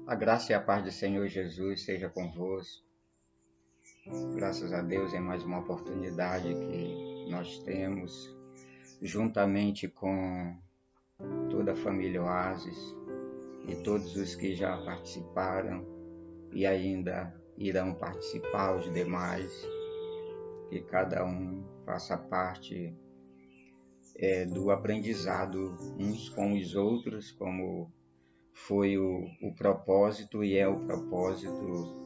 A graça e a paz do Senhor Jesus seja convosco. Graças a Deus em mais uma oportunidade que nós temos, juntamente com toda a família Oasis e todos os que já participaram e ainda irão participar, os demais, que cada um faça parte do aprendizado uns com os outros, como foi o propósito e é o propósito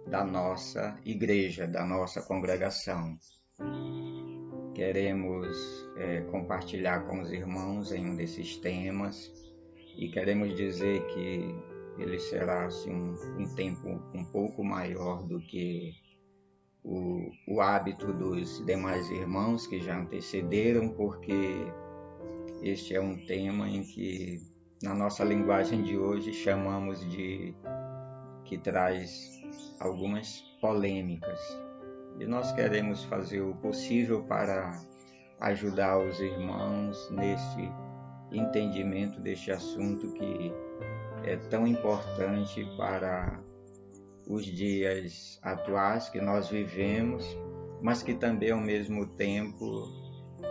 da nossa igreja, da nossa congregação. Queremos compartilhar com os irmãos em um desses temas e queremos dizer que ele será assim, um tempo um pouco maior do que o hábito dos demais irmãos que já antecederam, porque este é um tema em que, na nossa linguagem de hoje, chamamos de que traz algumas polêmicas. E nós queremos fazer o possível para ajudar os irmãos nesse entendimento deste assunto que é tão importante para os dias atuais que nós vivemos, mas que também ao mesmo tempo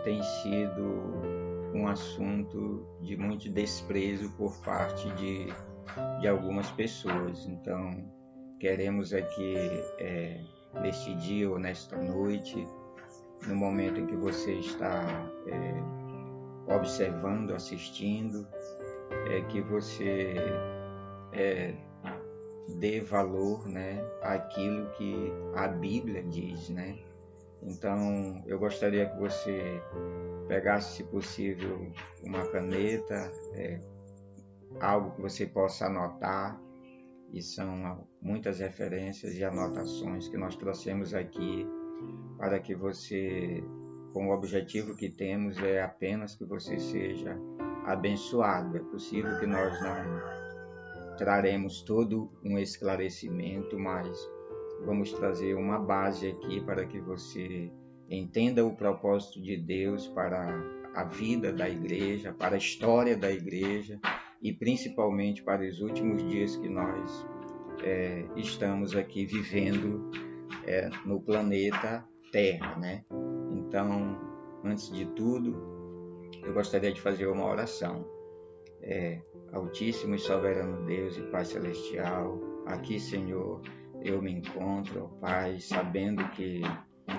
tem sido um assunto de muito desprezo por parte de algumas pessoas. Então, queremos aqui, neste dia ou nesta noite, no momento em que você está observando, assistindo, que você dê valor, né, àquilo que a Bíblia diz, né? Então, eu gostaria que você pegasse, se possível, uma caneta, algo que você possa anotar, e são muitas referências e anotações que nós trouxemos aqui para que você, com o objetivo que temos é apenas que você seja abençoado. É possível que nós não traremos todo um esclarecimento, mas vamos trazer uma base aqui para que você entenda o propósito de Deus para a vida da igreja, para a história da igreja e principalmente para os últimos dias que nós estamos aqui vivendo no planeta Terra, né? Então, antes de tudo, eu gostaria de fazer uma oração. Altíssimo e soberano Deus e Pai Celestial, aqui, Senhor, eu me encontro, ó Pai, sabendo que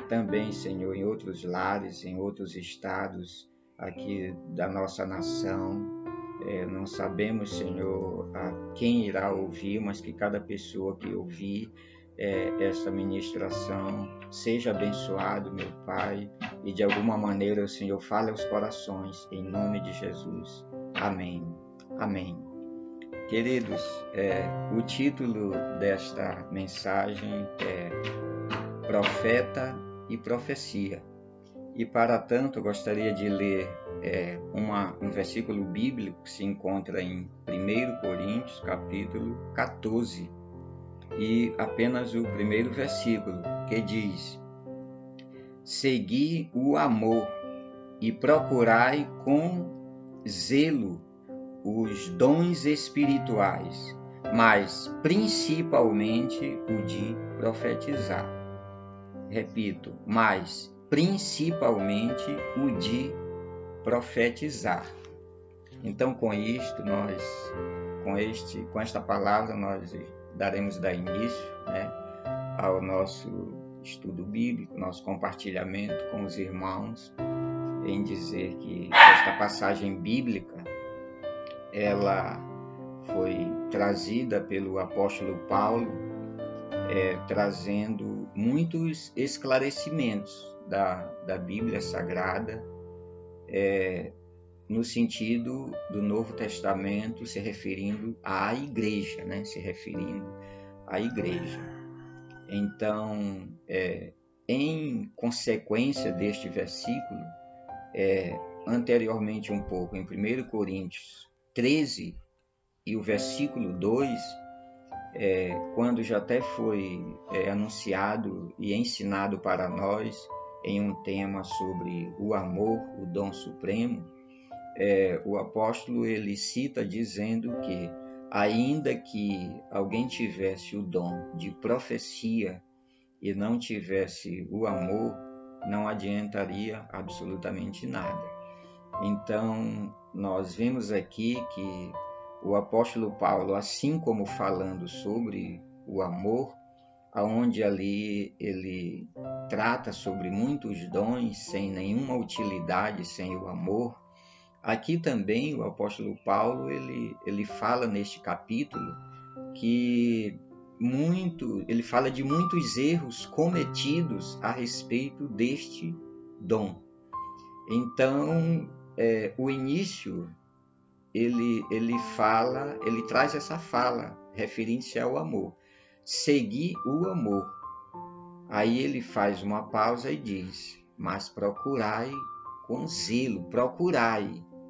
também, Senhor, em outros lares, em outros estados aqui da nossa nação, não sabemos, Senhor, a quem irá ouvir, mas que cada pessoa que ouvir esta ministração seja abençoado, meu Pai, e de alguma maneira o Senhor fale aos corações, em nome de Jesus. Amém. Amém. Queridos, o título desta mensagem é Profeta e Profecia. E para tanto, eu gostaria de ler um versículo bíblico que se encontra em 1 Coríntios, capítulo 14, e apenas o primeiro versículo, que diz: Segui o amor e procurai com zelo os dons espirituais, mas principalmente o de profetizar. Repito, mas principalmente o de profetizar. Então, com isto, com esta palavra, nós daremos início, né, ao nosso estudo bíblico, nosso compartilhamento com os irmãos, em dizer que esta passagem bíblica, ela foi trazida pelo apóstolo Paulo, trazendo muitos esclarecimentos da Bíblia Sagrada, no sentido do Novo Testamento, se referindo à igreja, né? Se referindo à igreja. Então, em consequência deste versículo, anteriormente um pouco, em 1 Coríntios 13, e o versículo 2, quando já até foi anunciado e ensinado para nós em um tema sobre o amor, o dom supremo, o apóstolo ele cita dizendo que ainda que alguém tivesse o dom de profecia e não tivesse o amor, não adiantaria absolutamente nada. Então, nós vemos aqui que o apóstolo Paulo, assim como falando sobre o amor, aonde ali ele trata sobre muitos dons sem nenhuma utilidade, sem o amor, aqui também o apóstolo Paulo ele fala neste capítulo que ele fala de muitos erros cometidos a respeito deste dom. Então, o início ele traz essa fala referente ao amor. Seguir o amor. Aí ele faz uma pausa e diz: mas procurai com zelo,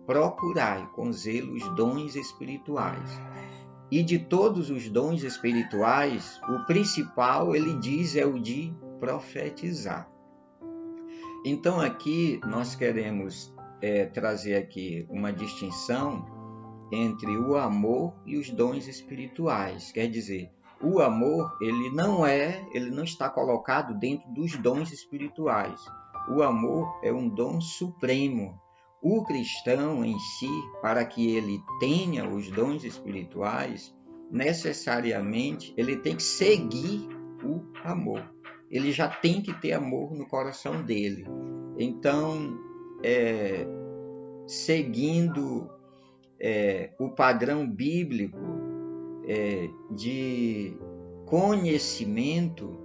procurai com zelo os dons espirituais. E de todos os dons espirituais, o principal, ele diz, é o de profetizar. Então aqui nós queremos trazer aqui uma distinção entre o amor e os dons espirituais. Quer dizer, o amor, ele não está colocado dentro dos dons espirituais. O amor é um dom supremo. O cristão em si, para que ele tenha os dons espirituais, necessariamente ele tem que seguir o amor. Ele já tem que ter amor no coração dele. Então, seguindo o padrão bíblico de conhecimento,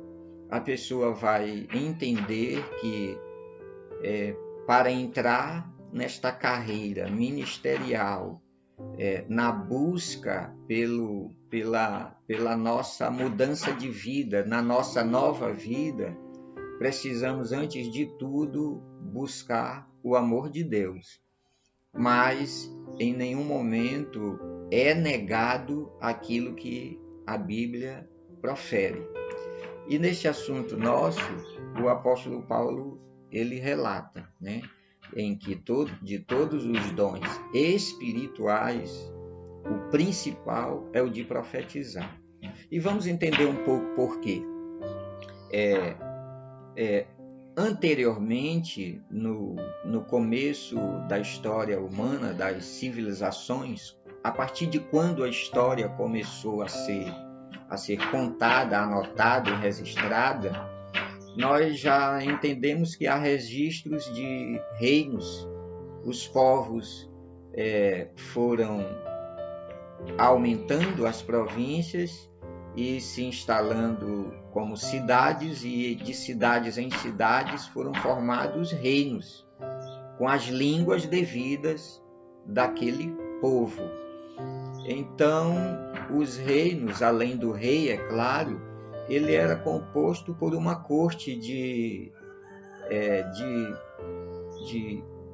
a pessoa vai entender que para entrar nesta carreira ministerial, na busca pela nossa mudança de vida, na nossa nova vida, precisamos, antes de tudo, buscar o amor de Deus. Mas em nenhum momento é negado aquilo que a Bíblia profere. E neste assunto nosso, o apóstolo Paulo, ele relata, em que de todos os dons espirituais, o principal é o de profetizar. E vamos entender um pouco por quê. Anteriormente, no começo da história humana, das civilizações, a partir de quando a história começou a ser contada, anotada e registrada, nós já entendemos que há registros de reinos. Os povos foram aumentando as províncias e se instalando como cidades, e de cidades em cidades foram formados reinos, com as línguas devidas daquele povo. Então, os reinos, além do rei, é claro, ele era composto por uma corte de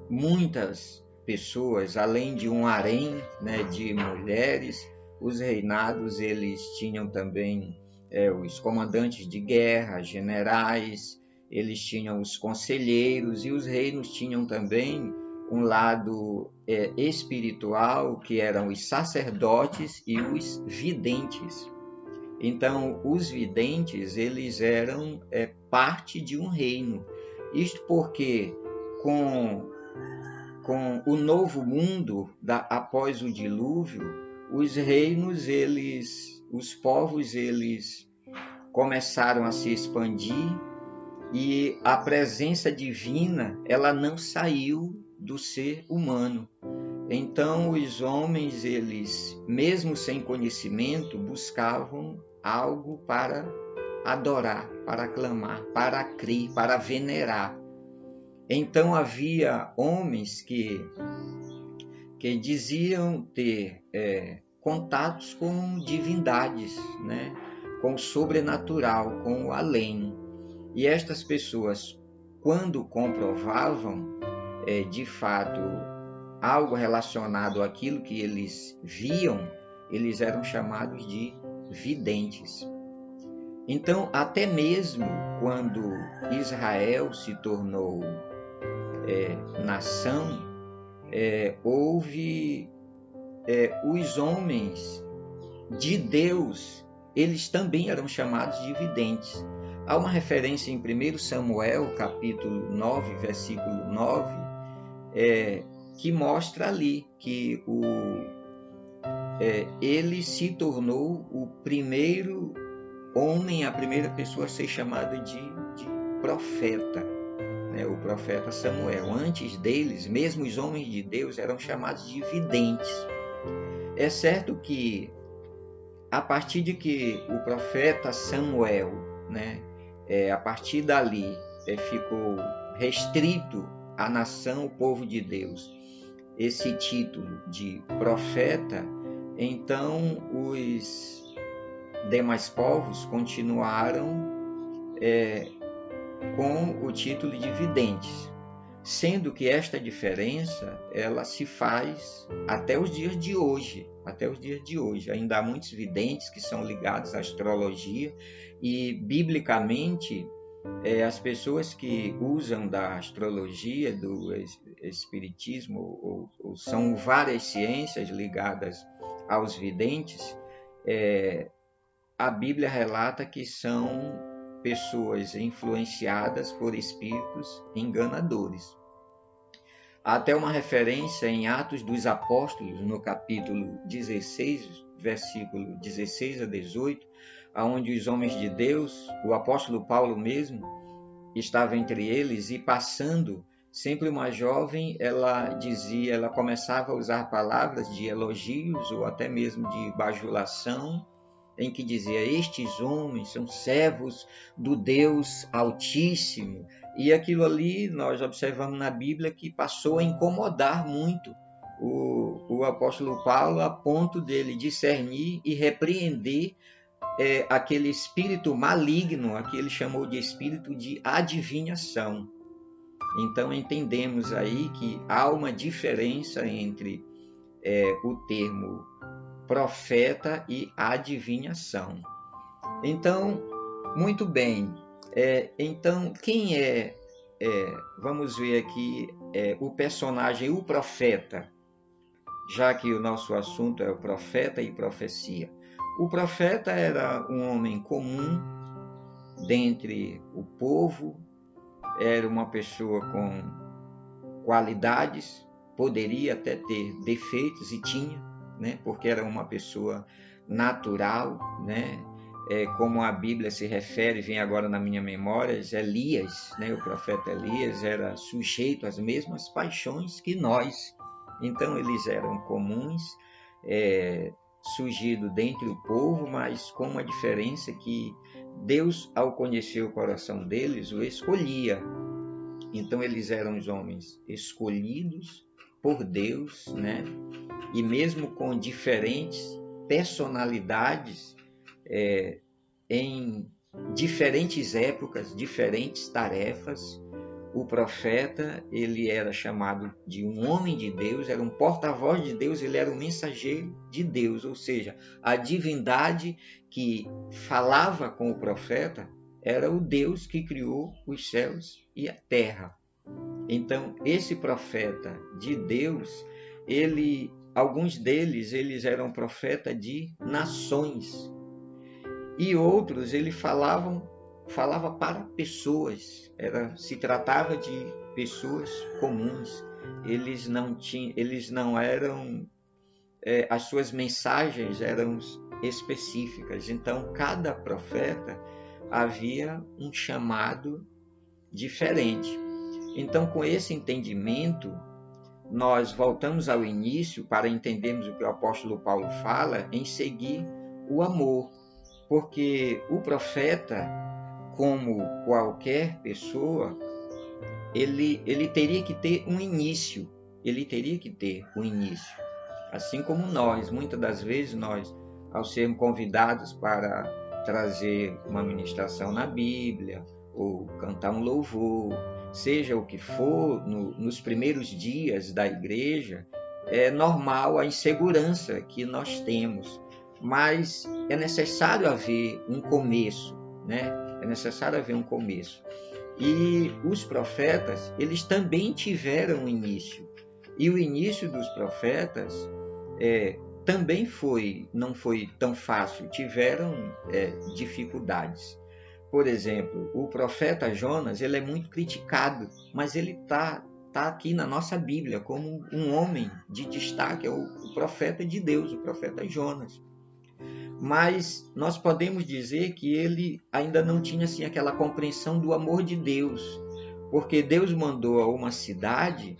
muitas pessoas, além de um harém, de mulheres. Os reinados, eles tinham também os comandantes de guerra, generais, eles tinham os conselheiros, e os reinos tinham também um lado espiritual, que eram os sacerdotes e os videntes. Então, os videntes, eles eram parte de um reino. Isto porque, com o novo mundo após o dilúvio, os reinos, os povos, eles começaram a se expandir, e a presença divina, ela não saiu do ser humano. Então, os homens, eles, mesmo sem conhecimento, buscavam algo para adorar, para aclamar, para crer, para venerar. Então, havia homens que diziam ter contatos com divindades, com o sobrenatural, com o além. E estas pessoas, quando comprovavam de fato algo relacionado àquilo que eles viam, eles eram chamados de videntes. Então, até mesmo quando Israel se tornou nação, houve os homens de Deus, eles também eram chamados de videntes. Há uma referência em 1 Samuel, capítulo 9, versículo 9, que mostra ali que ele se tornou o primeiro homem, a primeira pessoa a ser chamada de profeta, né? O profeta Samuel. Antes deles, mesmo os homens de Deus eram chamados de videntes. É certo que, a partir de que o profeta Samuel, né, a partir dali, ficou restrito à nação, o povo de Deus, esse título de profeta, então os demais povos continuaram com o título de videntes, sendo que esta diferença ela se faz até os dias de hoje. Ainda há muitos videntes que são ligados à astrologia e, biblicamente, as pessoas que usam da astrologia, do espiritismo, ou são várias ciências ligadas aos videntes, a Bíblia relata que são pessoas influenciadas por espíritos enganadores. Há até uma referência em Atos dos Apóstolos, no capítulo 16, versículo 16 a 18, onde os homens de Deus, o apóstolo Paulo mesmo, estava entre eles, e passando, sempre uma jovem, ela começava a usar palavras de elogios ou até mesmo de bajulação, em que dizia: estes homens são servos do Deus Altíssimo. E aquilo ali nós observamos na Bíblia que passou a incomodar muito o apóstolo Paulo, a ponto dele discernir e repreender aquele espírito maligno, que ele chamou de espírito de adivinhação. Então entendemos aí que há uma diferença entre o termo profeta e adivinhação. Então, muito bem. Então, quem vamos ver aqui, o personagem, o profeta, já que o nosso assunto é o profeta e profecia. O profeta era um homem comum dentre o povo, era uma pessoa com qualidades, poderia até ter defeitos, e tinha, né? Porque era uma pessoa natural, né? Como a Bíblia se refere, vem agora na minha memória, Elias, né? O profeta Elias era sujeito às mesmas paixões que nós. Então eles eram comuns, surgido dentre o povo, mas com uma diferença que Deus, ao conhecer o coração deles, o escolhia. Então eles eram os homens escolhidos por Deus, né? E mesmo com diferentes personalidades, em diferentes épocas, diferentes tarefas, o profeta, ele era chamado de um homem de Deus, era um porta-voz de Deus, ele era um mensageiro de Deus, ou seja, a divindade que falava com o profeta era o Deus que criou os céus e a terra. Então, esse profeta de Deus, alguns deles, eles eram profeta de nações, e outros ele falava para pessoas, se tratava de pessoas comuns. Eles não eram, as suas mensagens eram específicas. Então, cada profeta havia um chamado diferente. Então, com esse entendimento, nós voltamos ao início para entendermos o que o apóstolo Paulo fala em seguir o amor, porque o profeta, como qualquer pessoa, ele teria que ter um início, assim como nós. Muitas das vezes nós, ao sermos convidados para trazer uma ministração na Bíblia, ou cantar um louvor, seja o que for, nos primeiros dias da igreja, é normal a insegurança que nós temos, mas é necessário haver um começo, né? E os profetas, eles também tiveram um início. E o início dos profetas, também não foi tão fácil, tiveram dificuldades. Por exemplo, o profeta Jonas, ele é muito criticado, mas ele tá aqui na nossa Bíblia como um homem de destaque, é o profeta de Deus, o profeta Jonas. Mas nós podemos dizer que ele ainda não tinha assim, aquela compreensão do amor de Deus, porque Deus mandou a uma cidade,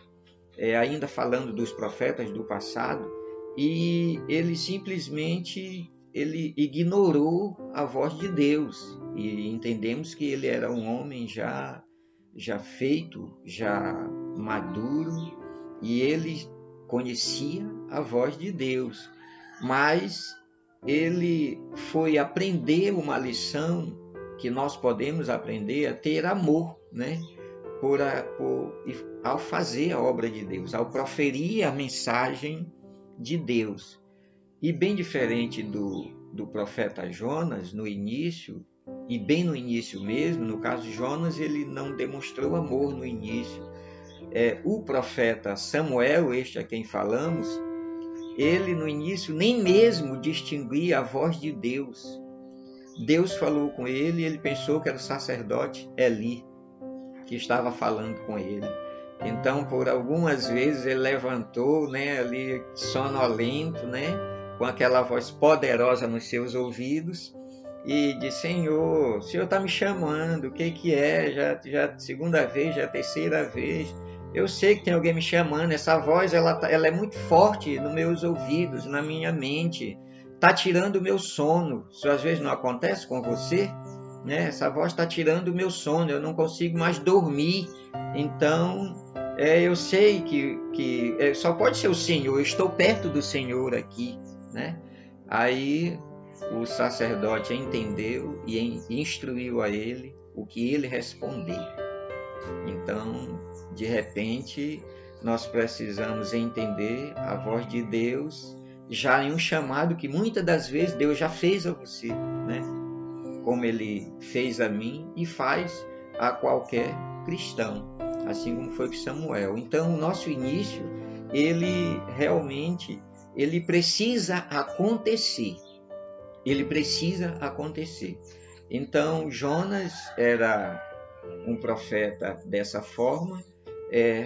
ainda falando dos profetas do passado, e ele simplesmente ignorou a voz de Deus. E entendemos que ele era um homem já feito, já maduro, e ele conhecia a voz de Deus. Mas ele foi aprender uma lição que nós podemos aprender, a ter amor, né? Ao fazer a obra de Deus, ao proferir a mensagem de Deus. E bem diferente do profeta Jonas, no início, e bem no início mesmo, no caso de Jonas, ele não demonstrou amor no início. O profeta Samuel, este a quem falamos, ele no início nem mesmo distinguia a voz de Deus. Deus falou com ele e ele pensou que era o sacerdote Eli que estava falando com ele. Então, por algumas vezes ele levantou, né, ali sonolento, né, com aquela voz poderosa nos seus ouvidos e disse: Senhor, o Senhor está me chamando, o que é? Já segunda vez, já terceira vez. Eu sei que tem alguém me chamando, essa voz ela é muito forte nos meus ouvidos, na minha mente, está tirando o meu sono. Isso às vezes não acontece com você? Né? Essa voz está tirando o meu sono, eu não consigo mais dormir. Então, eu sei que só pode ser o Senhor, eu estou perto do Senhor aqui. Né? Aí o sacerdote entendeu e instruiu a ele o que ele respondeu. Então, de repente, nós precisamos entender a voz de Deus já em um chamado que muitas das vezes Deus já fez a você, né? Como ele fez a mim e faz a qualquer cristão, assim como foi com Samuel. Então, o nosso início, ele realmente precisa acontecer. Ele precisa acontecer. Então, Jonas era um profeta dessa forma.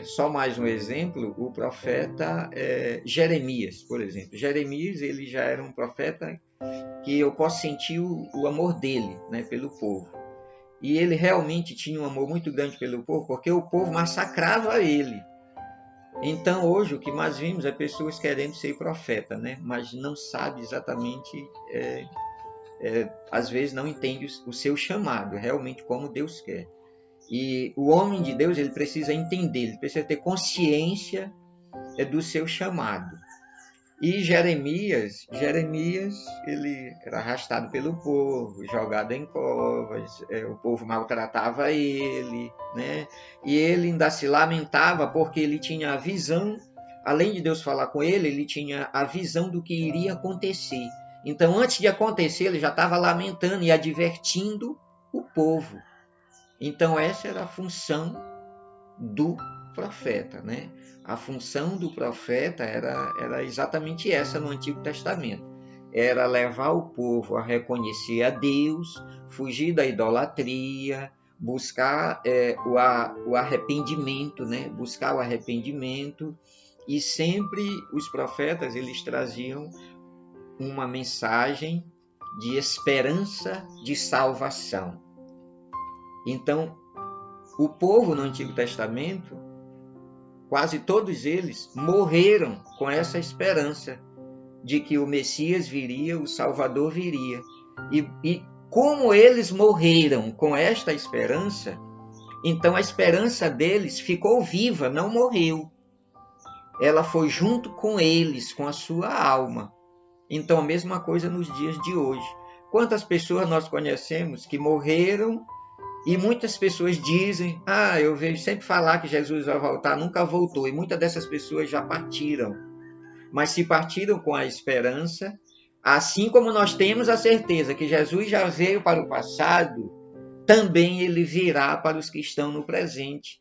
Só mais um exemplo, o profeta Jeremias, por exemplo. Jeremias, ele já era um profeta que eu posso sentir o amor dele, né, pelo povo. E ele realmente tinha um amor muito grande pelo povo, porque o povo massacrava ele. Então, hoje, o que mais vimos é pessoas querendo ser profeta, né, mas não sabe exatamente, às vezes não entende o seu chamado, realmente como Deus quer. E o homem de Deus, ele precisa entender, ele precisa ter consciência do seu chamado. E Jeremias, ele era arrastado pelo povo, jogado em covas, o povo maltratava ele, né? E ele ainda se lamentava porque ele tinha a visão, além de Deus falar com ele, ele tinha a visão do que iria acontecer. Então, antes de acontecer, ele já estava lamentando e advertindo o povo. Então, essa era a função do profeta, né? A função do profeta era exatamente essa no Antigo Testamento. Era levar o povo a reconhecer a Deus, fugir da idolatria, buscar o arrependimento, né? Buscar o arrependimento. E sempre os profetas, eles traziam uma mensagem de esperança de salvação. Então, o povo no Antigo Testamento, quase todos eles morreram com essa esperança de que o Messias viria, o Salvador viria. E como eles morreram com esta esperança, então a esperança deles ficou viva, não morreu. Ela foi junto com eles, com a sua alma. Então a mesma coisa nos dias de hoje. Quantas pessoas nós conhecemos que morreram e muitas pessoas dizem: eu vejo sempre falar que Jesus vai voltar, nunca voltou. E muitas dessas pessoas já partiram. Mas se partiram com a esperança, assim como nós temos a certeza que Jesus já veio para o passado, também ele virá para os que estão no presente.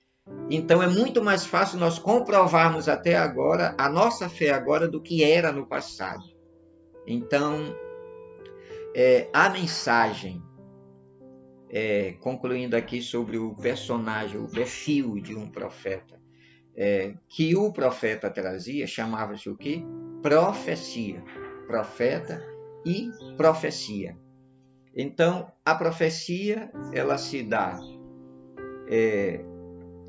Então é muito mais fácil nós comprovarmos até agora a nossa fé agora do que era no passado. Então, a mensagem, concluindo aqui sobre o personagem, o perfil de um profeta, que o profeta trazia, chamava-se o quê? Profecia. Profeta e profecia. Então, a profecia, ela se dá,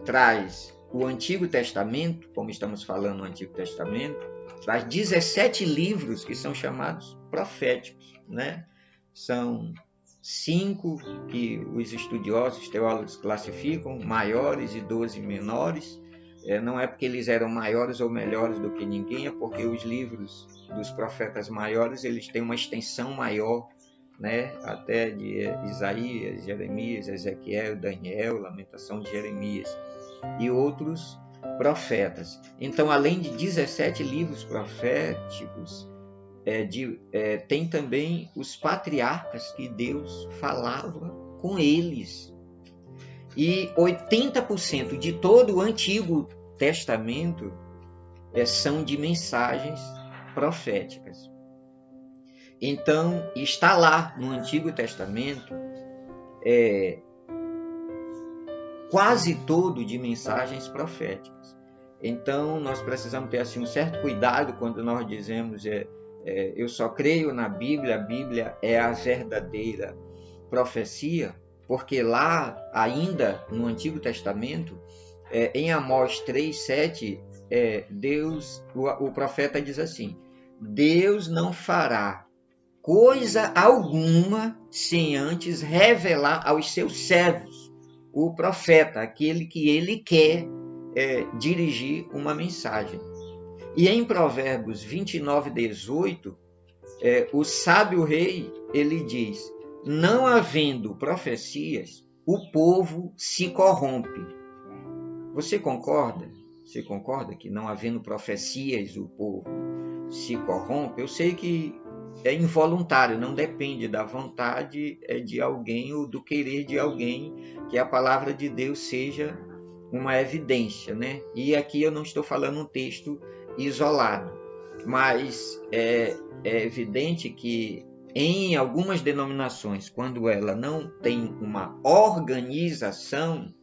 traz o Antigo Testamento, como estamos falando no Antigo Testamento, traz 17 livros que são chamados proféticos, né? São 5 que os estudiosos, teólogos classificam, maiores, e 12 menores. Não é porque eles eram maiores ou melhores do que ninguém, é porque os livros dos profetas maiores, eles têm uma extensão maior, né? Até de Isaías, Jeremias, Ezequiel, Daniel, Lamentação de Jeremias e outros profetas. Então, além de 17 livros proféticos, tem também os patriarcas que Deus falava com eles. E 80% de todo o Antigo Testamento são de mensagens proféticas. Então, está lá no Antigo Testamento quase todo de mensagens proféticas. Então, nós precisamos ter assim, um certo cuidado quando nós dizemos eu só creio na Bíblia, a Bíblia é a verdadeira profecia, porque lá, ainda no Antigo Testamento, em Amós 3:7, o profeta diz assim: Deus não fará coisa alguma sem antes revelar aos seus servos, o profeta, aquele que ele quer dirigir uma mensagem. E em Provérbios 29:18, o sábio rei, ele diz: não havendo profecias, o povo se corrompe. Você concorda? Você concorda que não havendo profecias, o povo se corrompe? Eu sei que é involuntário, não depende da vontade de alguém ou do querer de alguém que a palavra de Deus seja uma evidência, né? E aqui eu não estou falando um texto isolado, mas é evidente que em algumas denominações, quando ela não tem uma organização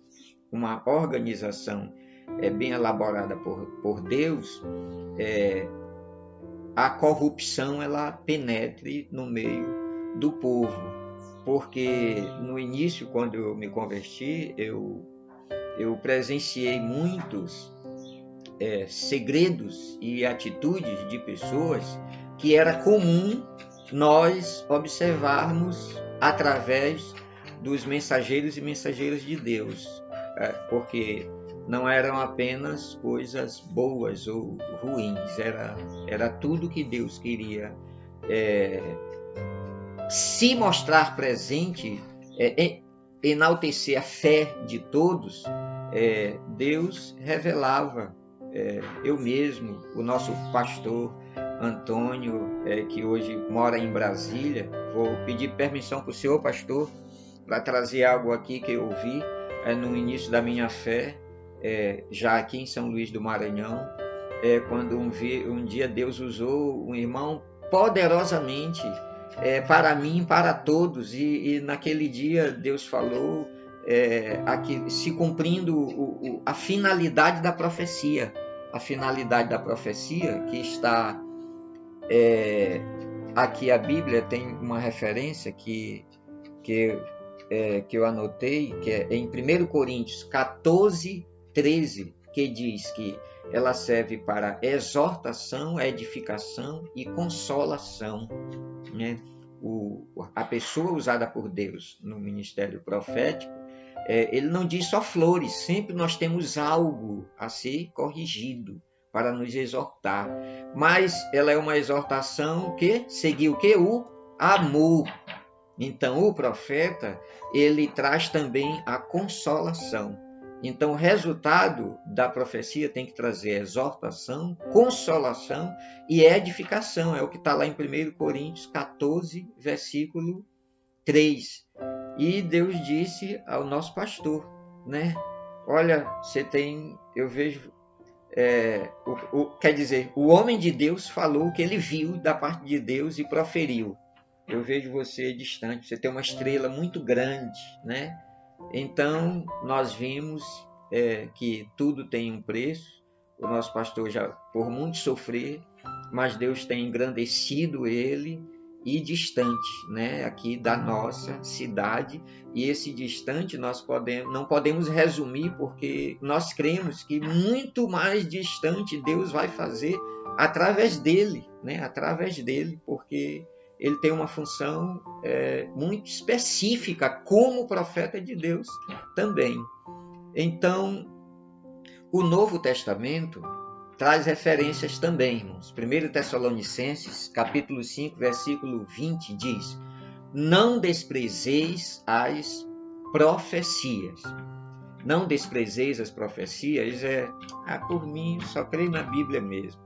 bem elaborada por Deus, a corrupção ela penetre no meio do povo. Porque no início, quando eu me converti, eu presenciei muitos segredos e atitudes de pessoas que era comum nós observarmos através dos mensageiros e mensageiras de Deus, porque não eram apenas coisas boas ou ruins, era tudo que Deus queria se mostrar presente, enaltecer a fé de todos. Deus revelava, eu mesmo, o nosso pastor Antônio, que hoje mora em Brasília. Vou pedir permissão para o senhor, pastor, para trazer algo aqui que eu ouvi no início da minha fé, já aqui em São Luís do Maranhão, quando um dia Deus usou um irmão poderosamente para mim, para todos, e naquele dia Deus falou aqui, se cumprindo a finalidade da profecia. A finalidade da profecia que está aqui, a Bíblia tem uma referência que eu anotei, que é em 1 Coríntios 14:13, que diz que ela serve para exortação, edificação e consolação, né? A pessoa usada por Deus no ministério profético, ele não diz só flores, sempre nós temos algo a ser corrigido para nos exortar, mas ela é uma exortação que seguiu o quê? O amor. Então o profeta, ele traz também a consolação. Então o resultado da profecia tem que trazer exortação, consolação e edificação. É o que está lá em 1 Coríntios 14, versículo 3. E Deus disse ao nosso pastor, né? Olha, eu vejo quer dizer, o homem de Deus falou o que ele viu da parte de Deus e proferiu. Eu vejo você distante, você tem uma estrela muito grande, né? Então, nós vimos que tudo tem um preço. O nosso pastor já por muito sofrer, mas Deus tem engrandecido ele e distante, né? Aqui da nossa cidade. E esse distante não podemos resumir, porque nós cremos que muito mais distante Deus vai fazer através dele, né? Através dele, porque ele tem uma função muito específica como profeta de Deus também. Então, o Novo Testamento traz referências também, irmãos. 1 Tessalonicenses, capítulo 5, versículo 20, diz: não desprezeis as profecias. Não desprezeis as profecias por mim, só creio na Bíblia mesmo.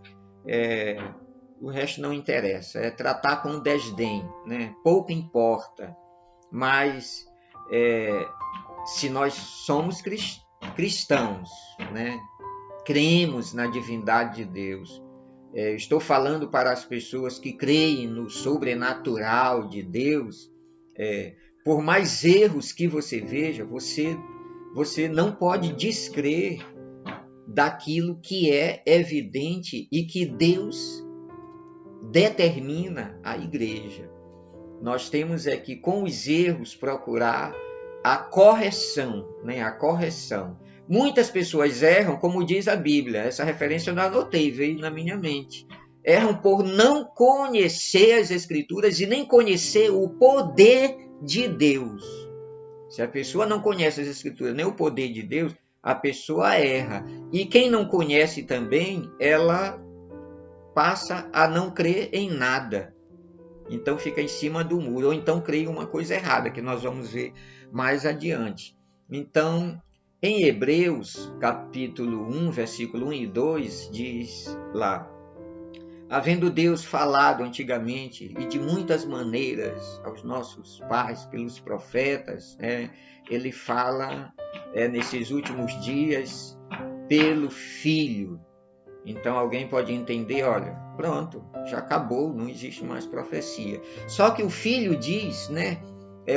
O resto não interessa, é tratar com desdém, né? Pouco importa, mas se nós somos cristãos, né? Cremos na divindade de Deus, estou falando para as pessoas que creem no sobrenatural de Deus, por mais erros que você veja, você não pode descrer daquilo que é evidente e que Deus determina a igreja. Nós temos que, com os erros, procurar a correção, né? A correção. Muitas pessoas erram, como diz a Bíblia. Essa referência eu não anotei, veio na minha mente. Erram por não conhecer as Escrituras e nem conhecer o poder de Deus. Se a pessoa não conhece as Escrituras nem o poder de Deus, a pessoa erra. E quem não conhece também, ela passa a não crer em nada. Então fica em cima do muro, ou então crê em uma coisa errada, que nós vamos ver mais adiante. Então, em Hebreus, capítulo 1, versículo 1 e 2, diz lá: havendo Deus falado antigamente e de muitas maneiras aos nossos pais, pelos profetas, ele fala nesses últimos dias pelo Filho. Então alguém pode entender, olha, pronto, já acabou, não existe mais profecia. Só que o Filho diz, né?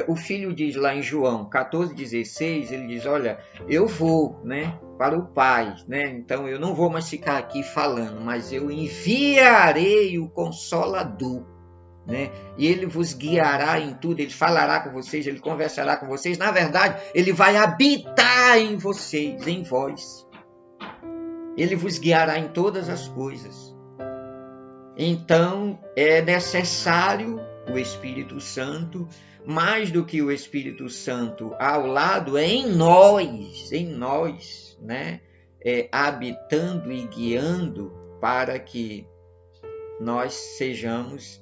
O Filho diz lá em João 14,16, ele diz, olha, eu vou, né, para o Pai, né? Então eu não vou mais ficar aqui falando, mas eu enviarei o Consolador, né? E ele vos guiará em tudo, ele falará com vocês, ele conversará com vocês. Na verdade, ele vai habitar em vocês, em vós. Ele vos guiará em todas as coisas. Então, é necessário o Espírito Santo, mais do que o Espírito Santo ao lado, em nós, né? Habitando e guiando para que nós sejamos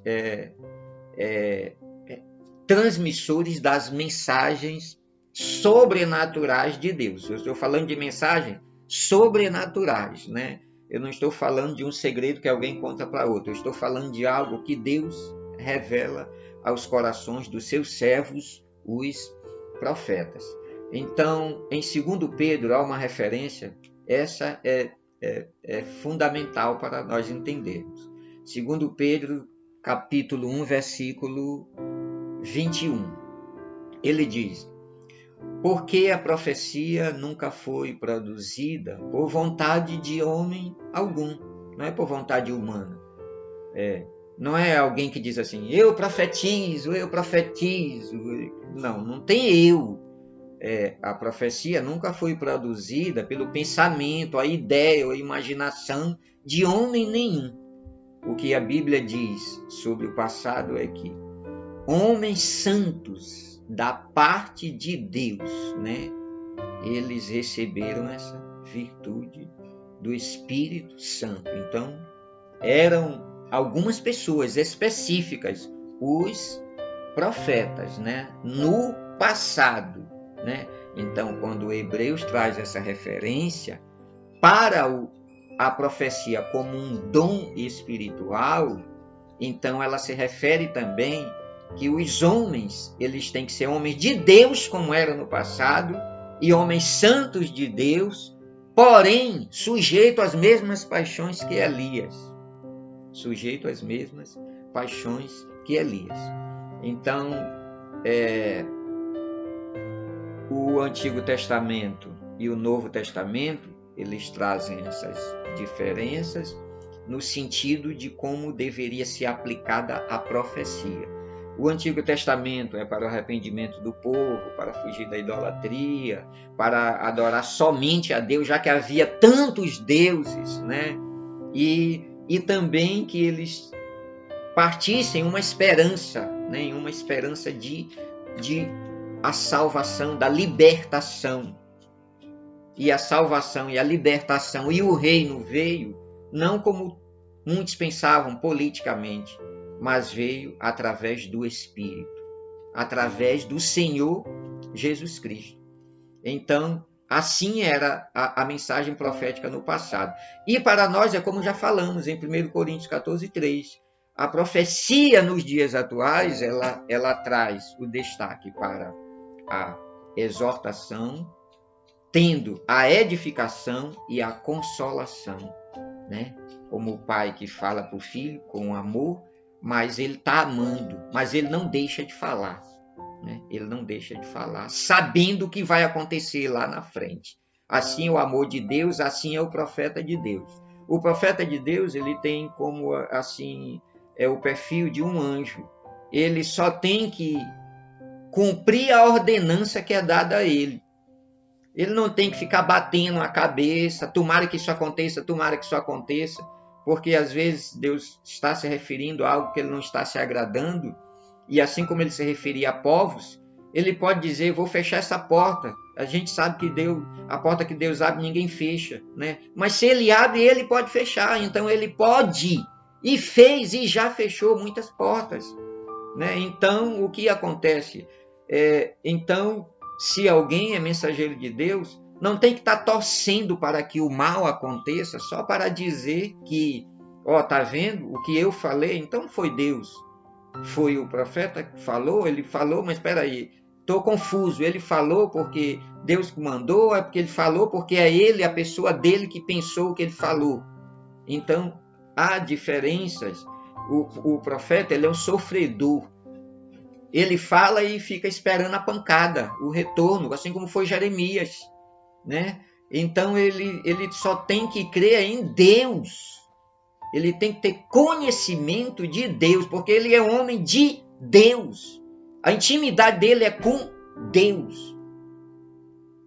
transmissores das mensagens sobrenaturais de Deus. Eu estou falando de mensagens sobrenaturais, né? Eu não estou falando de um segredo que alguém conta para outro. Eu estou falando de algo que Deus revela aos corações dos seus servos, os profetas. Então, em 2 Pedro, há uma referência, essa é fundamental para nós entendermos. 2 Pedro, capítulo 1, versículo 21. Ele diz: porque a profecia nunca foi produzida por vontade de homem algum, não é por vontade humana. Não é alguém que diz assim, eu profetizo. Não tem eu. A profecia nunca foi produzida pelo pensamento, a ideia ou a imaginação de homem nenhum. O que a Bíblia diz sobre o passado é que homens santos da parte de Deus, né? Eles receberam essa virtude do Espírito Santo. Então, eram algumas pessoas específicas, os profetas, né? No passado, né? Então, quando o Hebreus traz essa referência para a profecia como um dom espiritual, então ela se refere também que os homens, eles têm que ser homens de Deus, como era no passado, e homens santos de Deus, porém sujeito às mesmas paixões que Elias. Sujeito às mesmas paixões que Elias. Então, o Antigo Testamento e o Novo Testamento, eles trazem essas diferenças no sentido de como deveria ser aplicada a profecia. O Antigo Testamento é para o arrependimento do povo, para fugir da idolatria, para adorar somente a Deus, já que havia tantos deuses, né? E também que eles partissem uma esperança, né? Uma esperança de a salvação, da libertação. E a salvação e a libertação e o reino veio não como muitos pensavam politicamente, mas veio através do Espírito, através do Senhor Jesus Cristo. Então, assim era a mensagem profética no passado. E para nós é como já falamos em 1 Coríntios 14:3. A profecia nos dias atuais, ela traz o destaque para a exortação, tendo a edificação e a consolação, né? Como o pai que fala para o filho com amor, mas ele está amando, mas ele não deixa de falar, né? Ele não deixa de falar, sabendo o que vai acontecer lá na frente. Assim é o amor de Deus, assim é o profeta de Deus. O profeta de Deus, ele tem como, assim, o perfil de um anjo. Ele só tem que cumprir a ordenança que é dada a ele. Ele não tem que ficar batendo a cabeça, tomara que isso aconteça, porque às vezes Deus está se referindo a algo que ele não está se agradando, e assim como ele se referia a povos, ele pode dizer, vou fechar essa porta. A gente sabe que a porta que Deus abre, ninguém fecha, né? Mas se ele abre, ele pode fechar, então ele pode, e fez, e já fechou muitas portas, né? Então, o que acontece? Então, se alguém é mensageiro de Deus, não tem que estar torcendo para que o mal aconteça só para dizer que, tá vendo o que eu falei? Então foi Deus. Foi o profeta que falou, ele falou, mas espera aí, estou confuso. Ele falou porque Deus mandou, é porque ele falou porque é ele, a pessoa dele que pensou o que ele falou. Então, há diferenças. O profeta, ele é um sofredor. Ele fala e fica esperando a pancada, o retorno, assim como foi Jeremias, né? Então ele só tem que crer em Deus. Ele tem que ter conhecimento de Deus, porque ele é um homem de Deus. A intimidade dele é com Deus.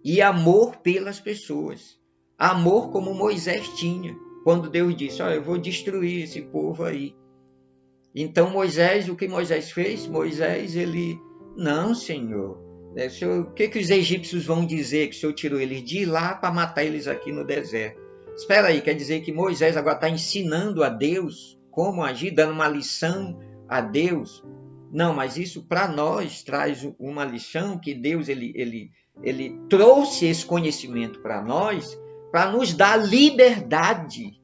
E amor pelas pessoas. Amor como Moisés tinha, quando Deus disse, eu vou destruir esse povo aí. Então Moisés, o que Moisés fez? Moisés, não, Senhor, o que os egípcios vão dizer que o Senhor tirou eles de lá para matar eles aqui no deserto? Espera aí, quer dizer que Moisés agora está ensinando a Deus como agir, dando uma lição a Deus? Não, mas isso para nós traz uma lição que Deus ele trouxe esse conhecimento para nós, para nos dar liberdade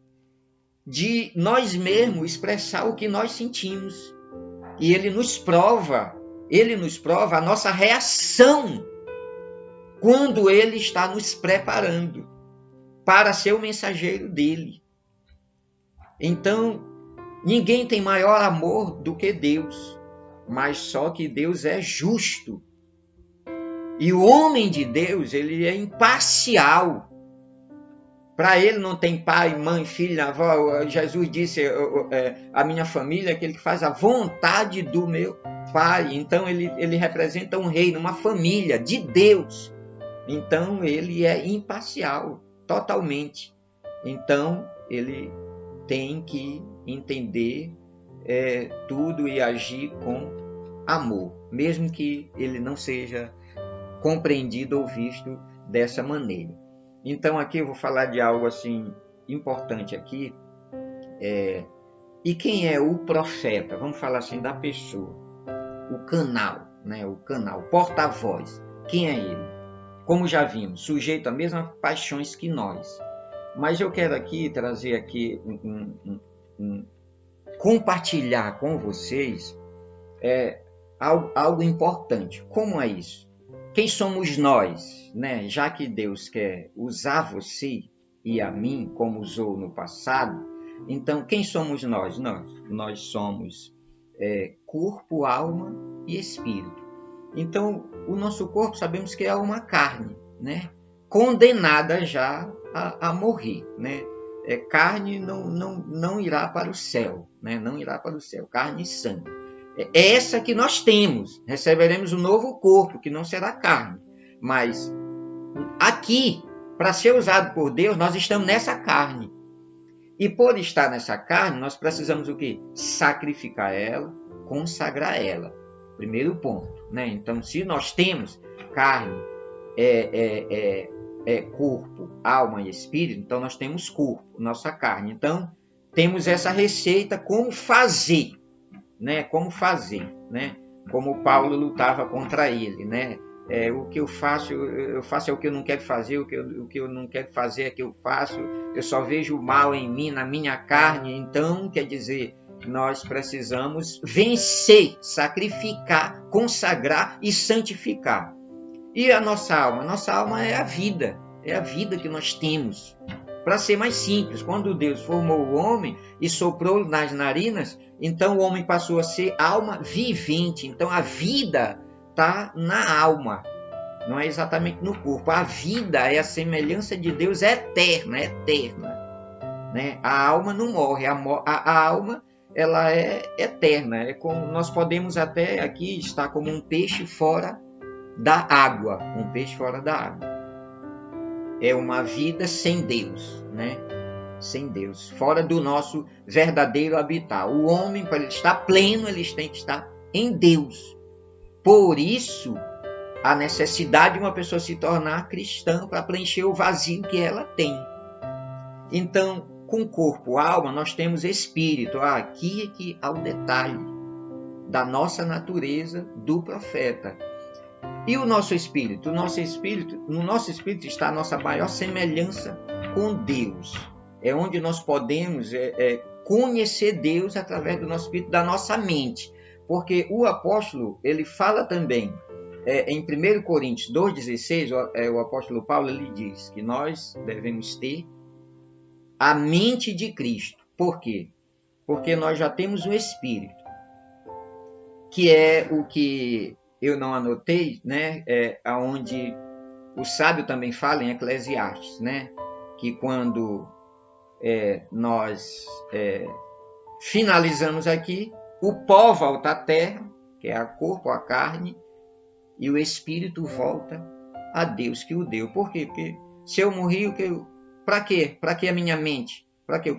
de nós mesmos expressar o que nós sentimos. E ele nos prova a nossa reação quando ele está nos preparando para ser o mensageiro dele. Então, ninguém tem maior amor do que Deus, mas só que Deus é justo. E o homem de Deus, ele é imparcial. Para ele não tem pai, mãe, filho, avó. Jesus disse, a minha família é aquele que faz a vontade do meu pai. Então ele representa um reino, uma família de Deus. Então ele é imparcial, totalmente. Então ele tem que entender tudo e agir com amor, mesmo que ele não seja compreendido ou visto dessa maneira. Então aqui eu vou falar de algo assim importante aqui. E quem é o profeta? Vamos falar assim da pessoa, o canal, né? O canal, porta-voz. Quem é ele? Como já vimos, sujeito às mesmas paixões que nós. Mas eu quero aqui trazer aqui compartilhar com vocês algo importante. Como é isso? Quem somos nós, né? Já que Deus quer usar você, e a mim, como usou no passado, então quem somos nós? Nós somos corpo, alma e espírito. Então, o nosso corpo sabemos que é uma carne, né? Condenada já a morrer, né? Carne não irá para o céu, né? Não irá para o céu, carne e sangue. É essa que nós temos, receberemos um novo corpo, que não será carne. Mas aqui, para ser usado por Deus, nós estamos nessa carne. E por estar nessa carne, nós precisamos o quê? Sacrificar ela, consagrar ela. Primeiro ponto, né? Então, se nós temos carne, corpo, alma e espírito, então nós temos corpo, nossa carne. Então, temos essa receita como fazer, né? Como fazer, né? Como Paulo lutava contra ele, né? O que eu faço é o que eu não quero fazer, o que eu não quero fazer é que eu faço, eu só vejo o mal em mim, na minha carne. Então, quer dizer, nós precisamos vencer, sacrificar, consagrar e santificar. E a nossa alma é a vida que nós temos. Para ser mais simples, quando Deus formou o homem e soprou nas narinas, então o homem passou a ser alma vivente. Então a vida está na alma, não é exatamente no corpo. A vida é a semelhança de Deus eterna, né? A alma não morre, a alma ela é eterna. Nós podemos até aqui estar como um peixe fora da água, É uma vida sem Deus, né? Sem Deus, fora do nosso verdadeiro habitat. O homem, para ele estar pleno, ele tem que estar em Deus. Por isso, a necessidade de uma pessoa se tornar cristã para preencher o vazio que ela tem. Então, com corpo, alma, nós temos espírito. Aqui é que há o detalhe da nossa natureza do profeta. E o nosso espírito? No nosso espírito está a nossa maior semelhança com Deus. É onde nós podemos conhecer Deus através do nosso espírito, da nossa mente. Porque o apóstolo, ele fala também, em 1 Coríntios 2,16, o apóstolo Paulo ele diz que nós devemos ter a mente de Cristo. Por quê? Porque nós já temos o espírito, que é o que eu não anotei, né? Onde o sábio também fala em Eclesiastes, né? Que quando nós finalizamos aqui, o pó volta à terra, que é o corpo, a carne, e o espírito volta a Deus que o deu. Por quê? Porque se eu morri, para quê? Para que a minha mente? Para quê?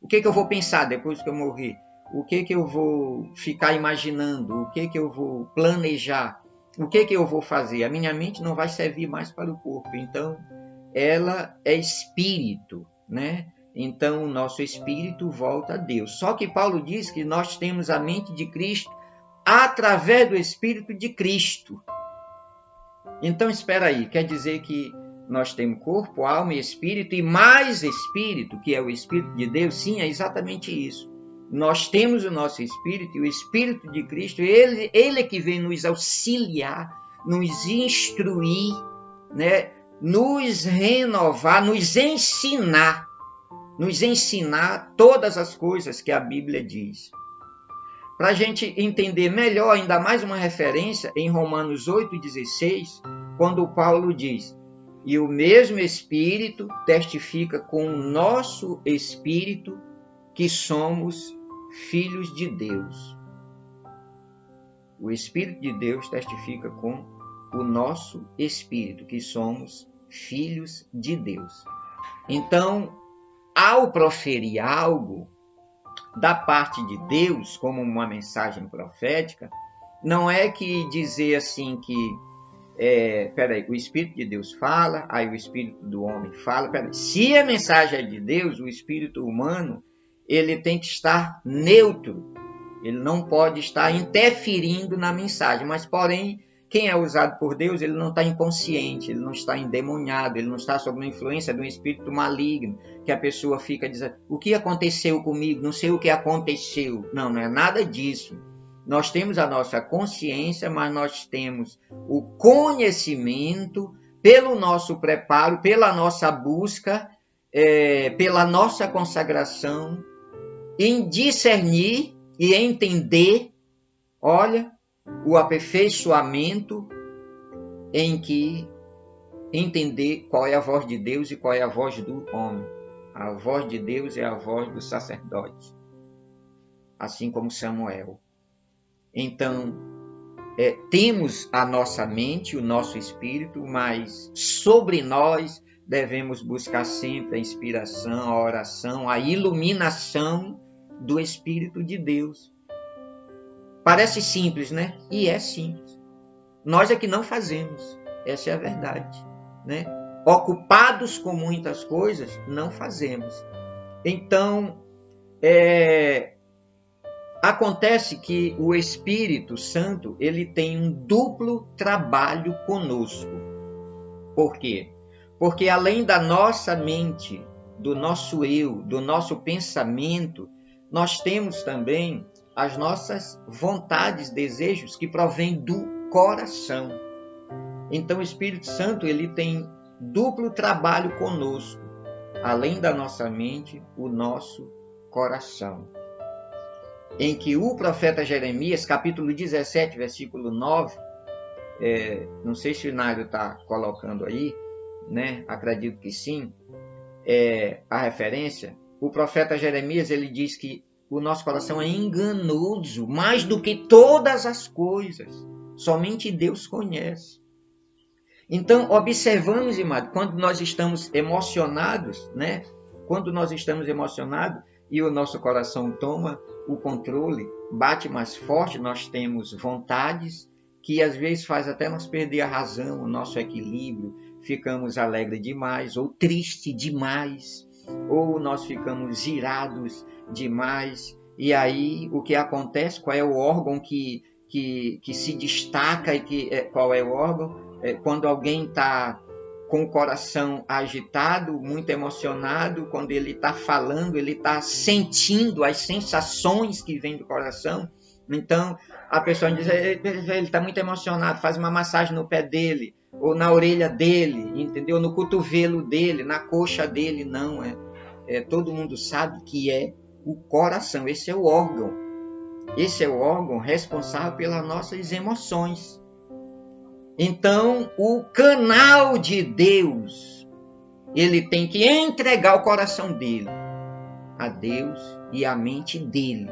O que eu vou pensar depois que eu morrer? O que eu vou ficar imaginando? O que eu vou planejar? O que eu vou fazer? A minha mente não vai servir mais para o corpo. Então, ela é espírito, né? Então, o nosso espírito volta a Deus. Só que Paulo diz que nós temos a mente de Cristo através do Espírito de Cristo. Então, espera aí. Quer dizer que nós temos corpo, alma e espírito, e mais espírito, que é o Espírito de Deus? Sim, é exatamente isso. Nós temos o nosso espírito, e o Espírito de Cristo, ele é que vem nos auxiliar, nos instruir, né? Nos renovar, nos ensinar todas as coisas que a Bíblia diz. Para a gente entender melhor, ainda mais uma referência em Romanos 8,16, quando Paulo diz: e o mesmo Espírito testifica com o nosso espírito que somos filhos de Deus. O Espírito de Deus testifica com o nosso espírito que somos filhos de Deus. Então, ao proferir algo da parte de Deus, como uma mensagem profética, não é que dizer assim que o Espírito de Deus fala, aí o Espírito do homem fala. Se a mensagem é de Deus, o Espírito humano, ele tem que estar neutro, ele não pode estar interferindo na mensagem, mas porém, quem é usado por Deus, ele não está inconsciente, ele não está endemoniado, ele não está sob a influência de um espírito maligno, que a pessoa fica dizendo: o que aconteceu comigo? Não sei o que aconteceu. Não é nada disso. Nós temos a nossa consciência, mas nós temos o conhecimento pelo nosso preparo, pela nossa busca pela nossa consagração, em discernir e entender, olha, o aperfeiçoamento em que entender qual é a voz de Deus e qual é a voz do homem. A voz de Deus é a voz do sacerdote, assim como Samuel. Então, temos a nossa mente, o nosso espírito, mas sobre nós devemos buscar sempre a inspiração, a oração, a iluminação do Espírito de Deus. Parece simples, né? E é simples. Nós é que não fazemos. Essa é a verdade, né? Ocupados com muitas coisas, não fazemos. Então, acontece que o Espírito Santo, ele tem um duplo trabalho conosco. Por quê? Porque além da nossa mente, do nosso eu, do nosso pensamento, nós temos também as nossas vontades, desejos que provêm do coração. Então o Espírito Santo, ele tem duplo trabalho conosco, além da nossa mente, o nosso coração. Em que o profeta Jeremias, capítulo 17, versículo 9, não sei se o Nário está colocando aí, né? Acredito que sim, a referência. O profeta Jeremias, ele diz que o nosso coração é enganoso, mais do que todas as coisas. Somente Deus conhece. Então, observamos, irmão, quando nós estamos emocionados, né? Quando nós estamos emocionados e o nosso coração toma o controle, bate mais forte, nós temos vontades que às vezes faz até nós perder a razão, o nosso equilíbrio, ficamos alegres demais ou tristes demais, ou nós ficamos irados demais. E aí o que acontece? Qual é o órgão que se destaca e qual é o órgão? Quando alguém está com o coração agitado, muito emocionado, quando ele está falando, ele está sentindo as sensações que vêm do coração. Então, a pessoa diz, ele está muito emocionado, faz uma massagem no pé dele, ou na orelha dele, entendeu? No cotovelo dele, na coxa dele. Não, todo mundo sabe que é o coração, esse é o órgão. Esse é o órgão responsável pelas nossas emoções. Então, o canal de Deus, ele tem que entregar o coração dele a Deus e a mente dele.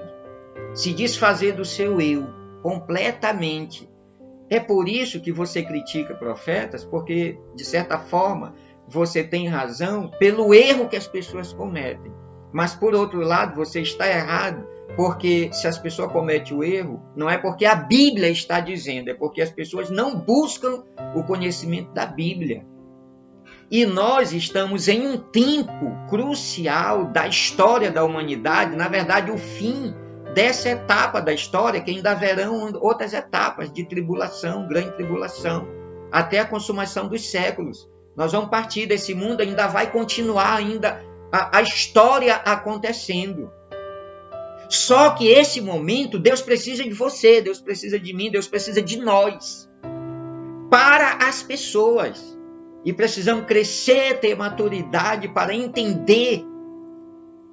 Se desfazer do seu eu completamente. É por isso que você critica profetas, porque, de certa forma, você tem razão pelo erro que as pessoas cometem. Mas, por outro lado, você está errado, porque se as pessoas cometem o erro, não é porque a Bíblia está dizendo, é porque as pessoas não buscam o conhecimento da Bíblia. E nós estamos em um tempo crucial da história da humanidade, na verdade, o fim dessa etapa da história, que ainda haverão outras etapas de tribulação, grande tribulação, até a consumação dos séculos. Nós vamos partir desse mundo, ainda vai continuar ainda a história acontecendo. Só que esse momento, Deus precisa de você, Deus precisa de mim, Deus precisa de nós, para as pessoas. E precisamos crescer, ter maturidade para entender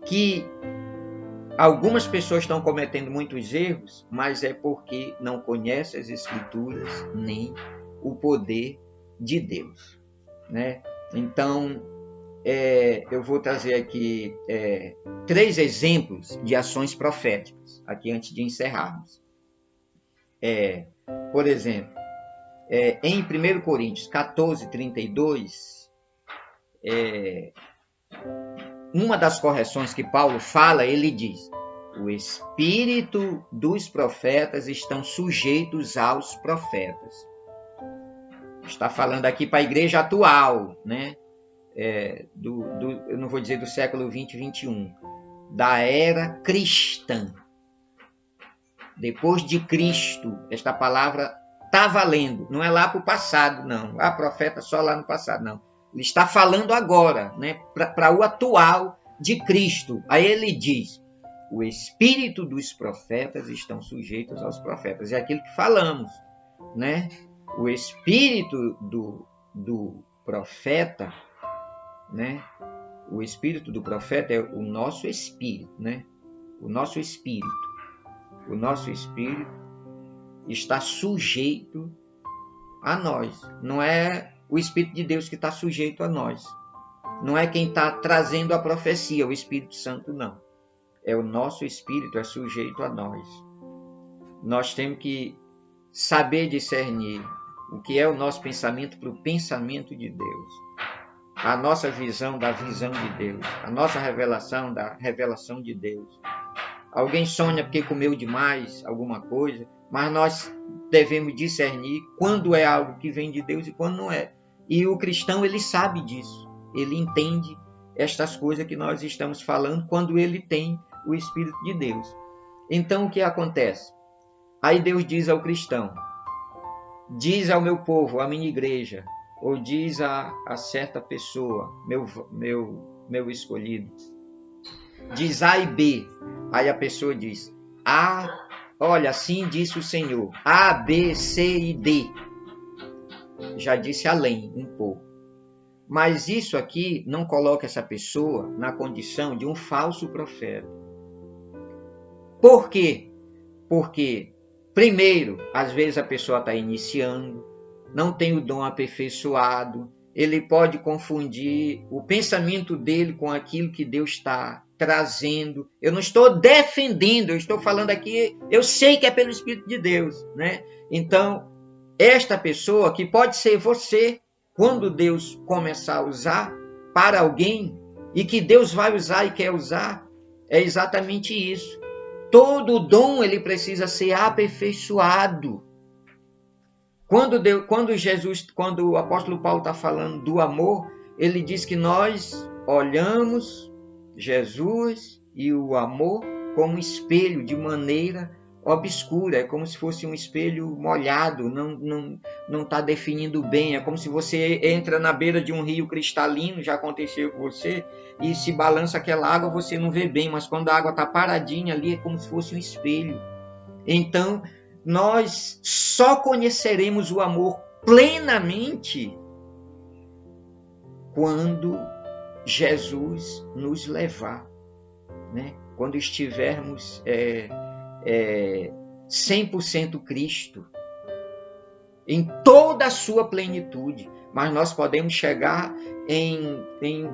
que algumas pessoas estão cometendo muitos erros, mas é porque não conhecem as Escrituras nem o poder de Deus, né? Então, eu vou trazer aqui 3 exemplos de ações proféticas, aqui antes de encerrarmos. Por exemplo, em 1 Coríntios 14, 32, uma das correções que Paulo fala, ele diz: o espírito dos profetas estão sujeitos aos profetas. Está falando aqui para a igreja atual, né? Eu não vou dizer do século 20 e 21, da era cristã. Depois de Cristo, esta palavra está valendo, não é lá para o passado, não. Profeta só lá no passado, não. Ele está falando agora, né, para o atual de Cristo. Aí ele diz: o espírito dos profetas estão sujeitos aos profetas. É aquilo que falamos, né? O espírito do profeta, né, O espírito do profeta é o nosso espírito, né? O nosso espírito. O nosso espírito está sujeito a nós. Não é o Espírito de Deus que está sujeito a nós. Não é quem está trazendo a profecia, o Espírito Santo, não. É o nosso espírito, é sujeito a nós. Nós temos que saber discernir o que é o nosso pensamento para o pensamento de Deus. A nossa visão da visão de Deus. A nossa revelação da revelação de Deus. Alguém sonha porque comeu demais alguma coisa, mas nós devemos discernir quando é algo que vem de Deus e quando não é. E o cristão, ele sabe disso. Ele entende estas coisas que nós estamos falando quando ele tem o Espírito de Deus. Então, o que acontece? Aí Deus diz ao cristão, diz ao meu povo, à minha igreja, ou diz a certa pessoa, meu escolhido, diz A e B. Aí a pessoa diz, olha, assim disse o Senhor, A, B, C e D. Já disse além um pouco. Mas isso aqui não coloca essa pessoa na condição de um falso profeta. Por quê? Porque, primeiro, às vezes a pessoa está iniciando, não tem o dom aperfeiçoado, ele pode confundir o pensamento dele com aquilo que Deus está trazendo. Eu não estou defendendo, eu estou falando aqui, eu sei que é pelo Espírito de Deus, né? Então, esta pessoa, que pode ser você, quando Deus começar a usar para alguém, e que Deus vai usar e quer usar, é exatamente isso. Todo dom ele precisa ser aperfeiçoado. Quando o apóstolo Paulo está falando do amor, ele diz que nós olhamos Jesus e o amor como espelho de maneira obscura, é como se fosse um espelho molhado, não está definindo bem, é como se você entra na beira de um rio cristalino, já aconteceu com você, e se balança aquela água, você não vê bem, mas quando a água está paradinha ali, é como se fosse um espelho. Então, nós só conheceremos o amor plenamente quando Jesus nos levar, né? Quando estivermos 100% Cristo, em toda a sua plenitude. Mas nós podemos chegar em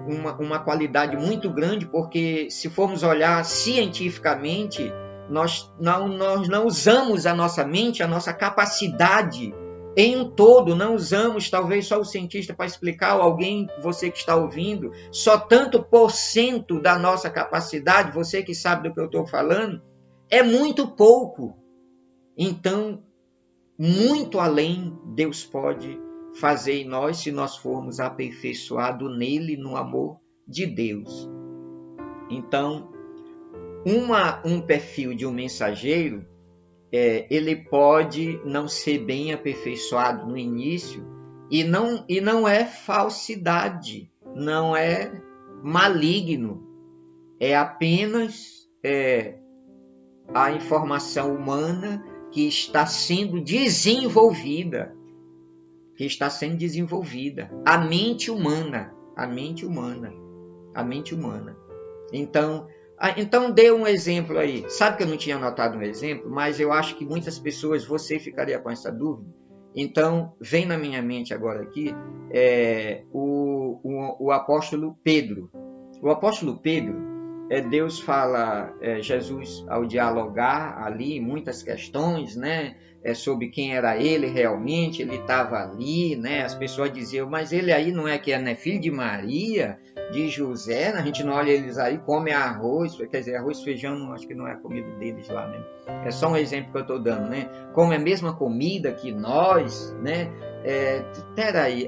uma qualidade muito grande, porque se formos olhar cientificamente, nós não usamos a nossa mente, a nossa capacidade em um todo, não usamos talvez só o cientista para explicar, ou alguém, você que está ouvindo, só tanto por cento da nossa capacidade, você que sabe do que eu estou falando, é muito pouco. Então, muito além Deus pode fazer em nós se nós formos aperfeiçoados nele, no amor de Deus. Então, um perfil de um mensageiro, ele pode não ser bem aperfeiçoado no início e não é falsidade, não é maligno, é apenas a informação humana que está sendo desenvolvida, a mente humana. Então dê um exemplo aí. Sabe que eu não tinha anotado um exemplo, mas eu acho que muitas pessoas, você ficaria com essa dúvida. Então, vem na minha mente agora aqui o apóstolo Pedro. O apóstolo Pedro, Deus fala, Jesus, ao dialogar ali, muitas questões, né? Sobre quem era ele realmente, ele estava ali, né? As pessoas diziam, mas ele aí não é filho de Maria, de José, a gente não olha eles aí, come arroz, quer dizer, arroz e feijão, acho que não é a comida deles lá, né? É só um exemplo que eu estou dando, né? Come a mesma comida que nós, né? Peraí,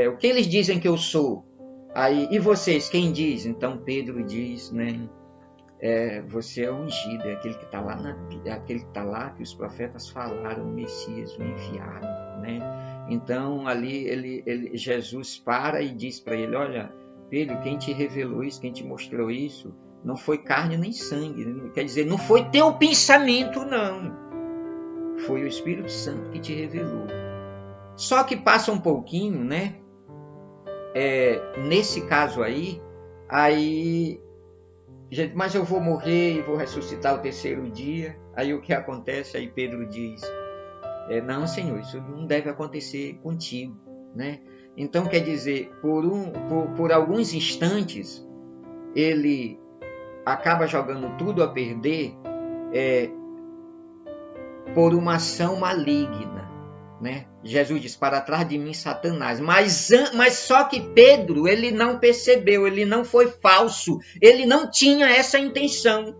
o que eles dizem que eu sou? Aí, e vocês, quem diz? Então Pedro diz, né? Você é ungido, é aquele que está lá, aquele que está lá que os profetas falaram, o Messias, o enviado, né? Então ali Jesus para e diz para ele, olha, Pedro, quem te revelou isso, quem te mostrou isso, não foi carne nem sangue, quer dizer, não foi teu pensamento, não, foi o Espírito Santo que te revelou. Só que passa um pouquinho, né? Nesse caso aí, Aí, gente, mas eu vou morrer e vou ressuscitar o terceiro dia. Aí o que acontece? Aí Pedro diz, não, Senhor, isso não deve acontecer contigo, né? Então, quer dizer, por alguns instantes, ele acaba jogando tudo a perder por uma ação maligna, né? Jesus diz, para trás de mim, Satanás. Mas só que Pedro, ele não percebeu, ele não foi falso, ele não tinha essa intenção.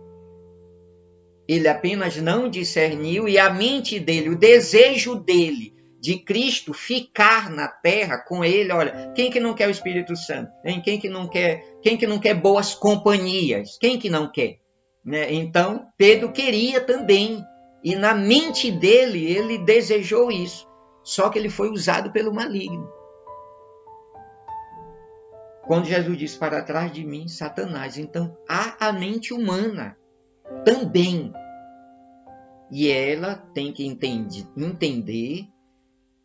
Ele apenas não discerniu e a mente dele, o desejo dele de Cristo ficar na terra com ele, olha, quem que não quer o Espírito Santo? Hein? Quem que não quer boas companhias? Quem que não quer? Né? Então, Pedro queria também. E na mente dele, ele desejou isso. Só que ele foi usado pelo maligno. Quando Jesus disse, para trás de mim, Satanás. Então, há a mente humana também. E ela tem que entender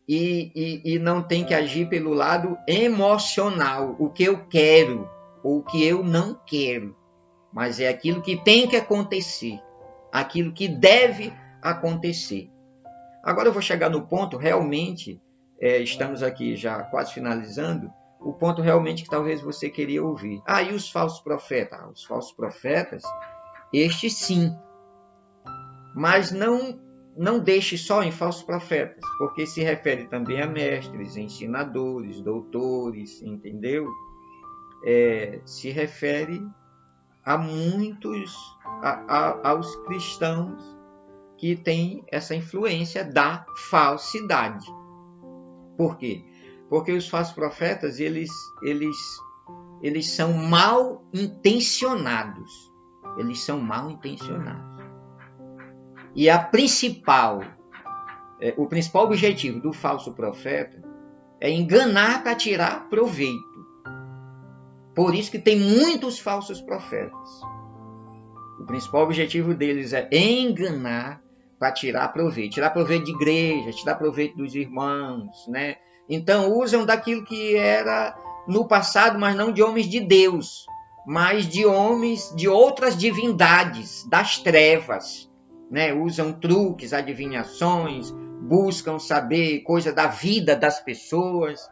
e não tem que agir pelo lado emocional. O que eu quero ou o que eu não quero. Mas é aquilo que tem que acontecer. Aquilo que deve acontecer. Agora eu vou chegar no ponto, realmente, estamos aqui já quase finalizando, o ponto realmente que talvez você queria ouvir. E os falsos profetas? Os falsos profetas, estes sim. Mas não deixe só em falsos profetas, porque se refere também a mestres, ensinadores, doutores, entendeu? Se refere a muitos, aos cristãos que têm essa influência da falsidade. Por quê? Porque os falsos profetas, eles são mal intencionados. Eles são mal intencionados. E o principal objetivo do falso profeta é enganar para tirar proveito. Por isso que tem muitos falsos profetas. O principal objetivo deles é enganar para tirar proveito. Tirar proveito de igreja, tirar proveito dos irmãos, né? Então usam daquilo que era no passado, mas não de homens de Deus, mas de homens de outras divindades, das trevas. Né? Usam truques, adivinhações, buscam saber coisa da vida das pessoas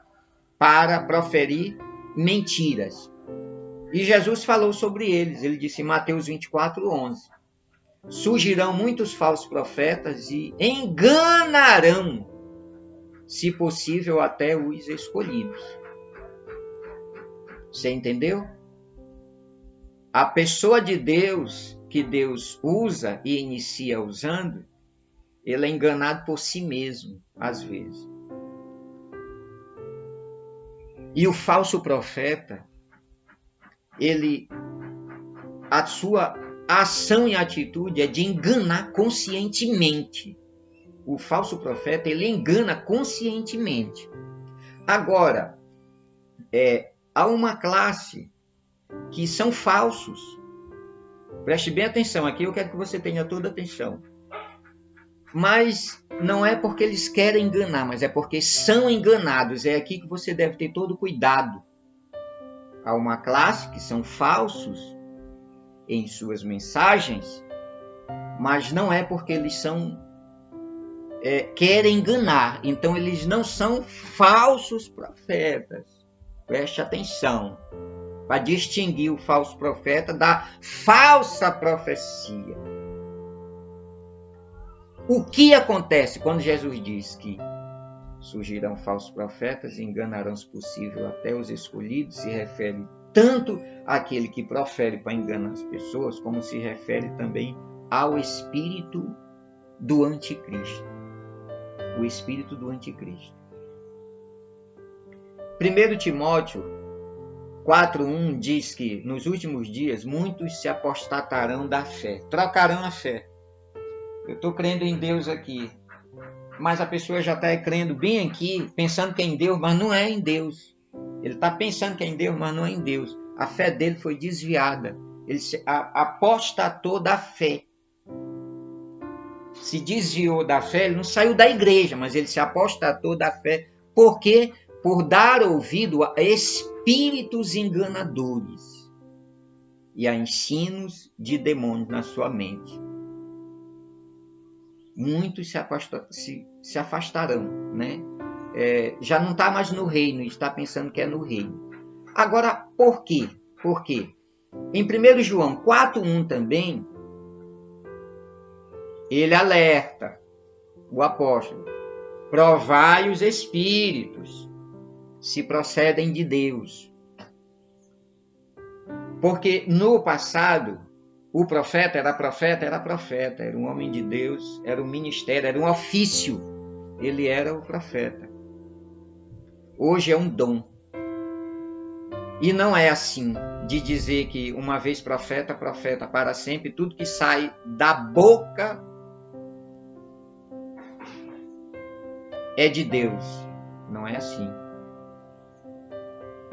para proferir mentiras. E Jesus falou sobre eles. Ele disse em Mateus 24:11: surgirão muitos falsos profetas e enganarão, se possível, até os escolhidos. Você entendeu? A pessoa de Deus, que Deus usa e inicia usando, ele é enganado por si mesmo, às vezes. E o falso profeta, a sua ação e atitude é de enganar conscientemente. O falso profeta, ele engana conscientemente. Agora, há uma classe que são falsos. Preste bem atenção aqui, eu quero que você tenha toda a atenção. Mas não é porque eles querem enganar, mas é porque são enganados. É aqui que você deve ter todo cuidado. Há uma classe que são falsos em suas mensagens, mas não é porque eles querem enganar. Então eles não são falsos profetas. Preste atenção para distinguir o falso profeta da falsa profecia. O que acontece quando Jesus diz que surgirão falsos profetas e enganarão, se possível, até os escolhidos? Se refere tanto àquele que profere para enganar as pessoas, como se refere também ao espírito do anticristo. O espírito do anticristo. 1 Timóteo 4:1 diz que nos últimos dias muitos se apostatarão da fé, trocarão a fé. Eu estou crendo em Deus aqui, mas a pessoa já está crendo bem aqui, pensando que é em Deus, mas não é em Deus. Ele está pensando que é em Deus, mas não é em Deus. A fé dele foi desviada. Ele se apostatou da fé. Se desviou da fé, ele não saiu da igreja, mas ele se apostatou da fé. Por quê? Por dar ouvido a espíritos enganadores. e a ensinos de demônios na sua mente. Muitos se afastarão, né? Já não está mais no reino, está pensando que é no reino. Agora, por quê? Por quê? Em 1 João 4,1 também, ele alerta o apóstolo: provai os espíritos, se procedem de Deus. Porque no passado, o profeta, era um homem de Deus, era um ministério, era um ofício. Ele era o profeta. Hoje é um dom. E não é assim, de dizer que uma vez profeta, profeta para sempre, tudo que sai da boca é de Deus. Não é assim.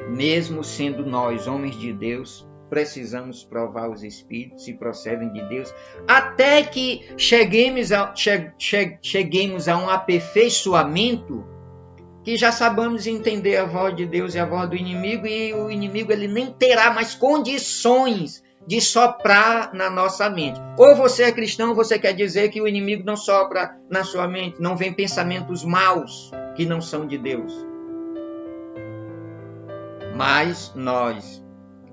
Mesmo sendo nós, homens de Deus, precisamos provar os espíritos se procedem de Deus, até que cheguemos a um aperfeiçoamento que já sabemos entender a voz de Deus e a voz do inimigo, e o inimigo ele nem terá mais condições de soprar na nossa mente. Ou você é cristão, você quer dizer que o inimigo não sopra na sua mente, não vem pensamentos maus que não são de Deus. Mas nós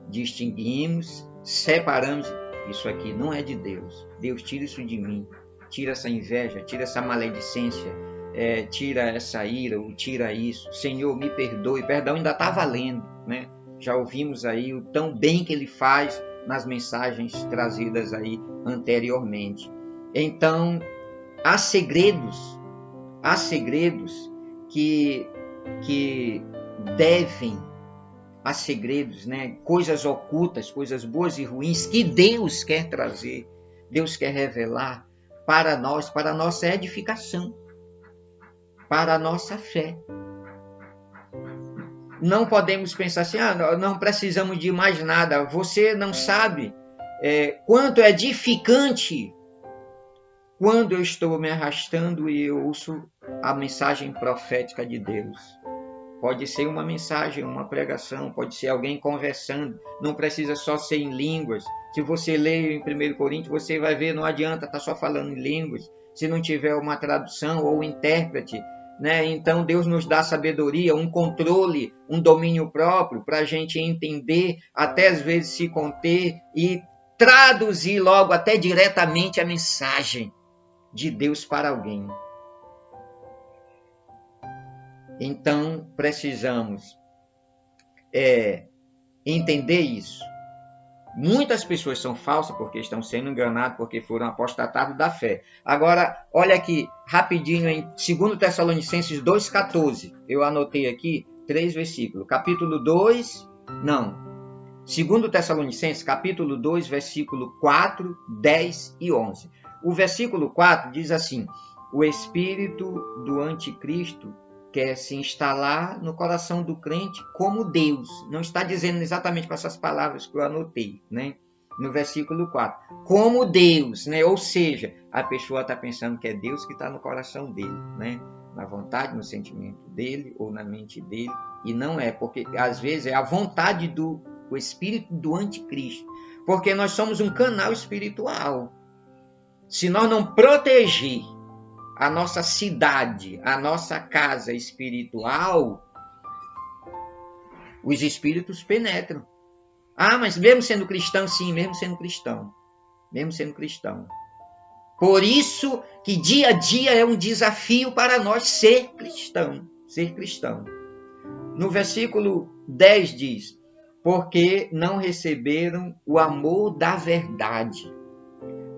distinguimos, separamos, isso aqui não é de Deus. Deus, tira isso de mim, tira essa inveja, tira essa maledicência, tira essa ira, ou tira isso. Senhor, me perdoe. Perdão ainda está valendo, né? Já ouvimos aí o tão bem que ele faz nas mensagens trazidas aí anteriormente. Então, há segredos que devem, há segredos, né? Coisas ocultas, coisas boas e ruins que Deus quer trazer, Deus quer revelar para nós, para a nossa edificação, para a nossa fé. Não podemos pensar assim, não precisamos de mais nada. Você não sabe quanto é edificante quando eu estou me arrastando e eu ouço a mensagem profética de Deus. Pode ser uma mensagem, uma pregação, pode ser alguém conversando, não precisa só ser em línguas. Se você ler em 1 Coríntios, você vai ver, não adianta estar só falando em línguas, se não tiver uma tradução ou um intérprete, né? Então Deus nos dá sabedoria, um controle, um domínio próprio para a gente entender, até às vezes se conter e traduzir logo até diretamente a mensagem de Deus para alguém. Então precisamos entender isso. Muitas pessoas são falsas porque estão sendo enganadas, porque foram apostatados da fé. Agora, olha aqui, rapidinho, em 2 Tessalonicenses 2,14. Eu anotei aqui 3 versículos. Capítulo 2, 2 Tessalonicenses, capítulo 2, versículo 4, 10 e 11. O versículo 4 diz assim: o espírito do anticristo quer se instalar no coração do crente como Deus. Não está dizendo exatamente com essas palavras que eu anotei, né? No versículo 4. Como Deus, né? Ou seja, a pessoa está pensando que é Deus que está no coração dele, né? Na vontade, no sentimento dele ou na mente dele. E não é, porque às vezes é a vontade do espírito do anticristo. Porque nós somos um canal espiritual. Se nós não proteger a nossa cidade, a nossa casa espiritual, os espíritos penetram. Mas mesmo sendo cristão? Sim, mesmo sendo cristão. Mesmo sendo cristão. Por isso que dia a dia é um desafio para nós ser cristão. Ser cristão. No versículo 10 diz: porque não receberam o amor da verdade.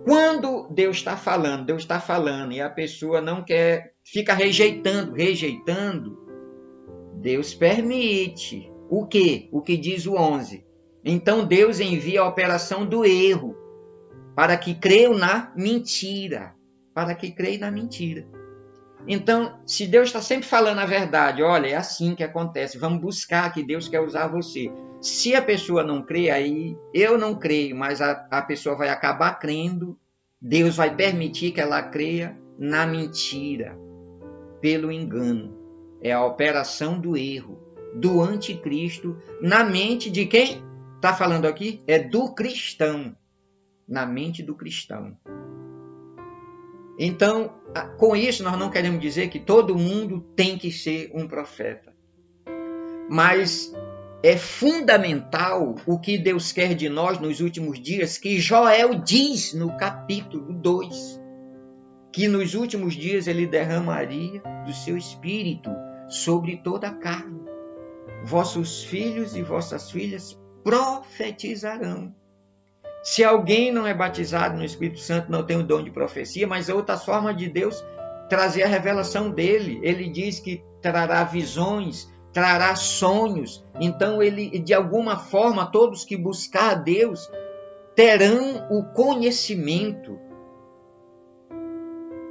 Quando Deus está falando e a pessoa não quer, fica rejeitando, Deus permite. O quê? O que diz o 11. Então Deus envia a operação do erro, para que creiam na mentira. Então, se Deus está sempre falando a verdade, olha, é assim que acontece, vamos buscar que Deus quer usar você. Se a pessoa não crê, aí eu não creio, mas a pessoa vai acabar crendo, Deus vai permitir que ela creia na mentira, pelo engano. É a operação do erro, do anticristo, na mente de quem? está falando aqui é do cristão, na mente do cristão. Então, com isso, nós não queremos dizer que todo mundo tem que ser um profeta. Mas é fundamental o que Deus quer de nós nos últimos dias, que Joel diz no capítulo 2, que nos últimos dias ele derramaria do seu espírito sobre toda a carne. Vossos filhos e vossas filhas profetizarão. Se alguém não é batizado no Espírito Santo, não tem o dom de profecia, mas é outra forma de Deus trazer a revelação dele. Ele diz que trará visões, trará sonhos. Então, ele, de alguma forma, todos que buscar a Deus terão o conhecimento.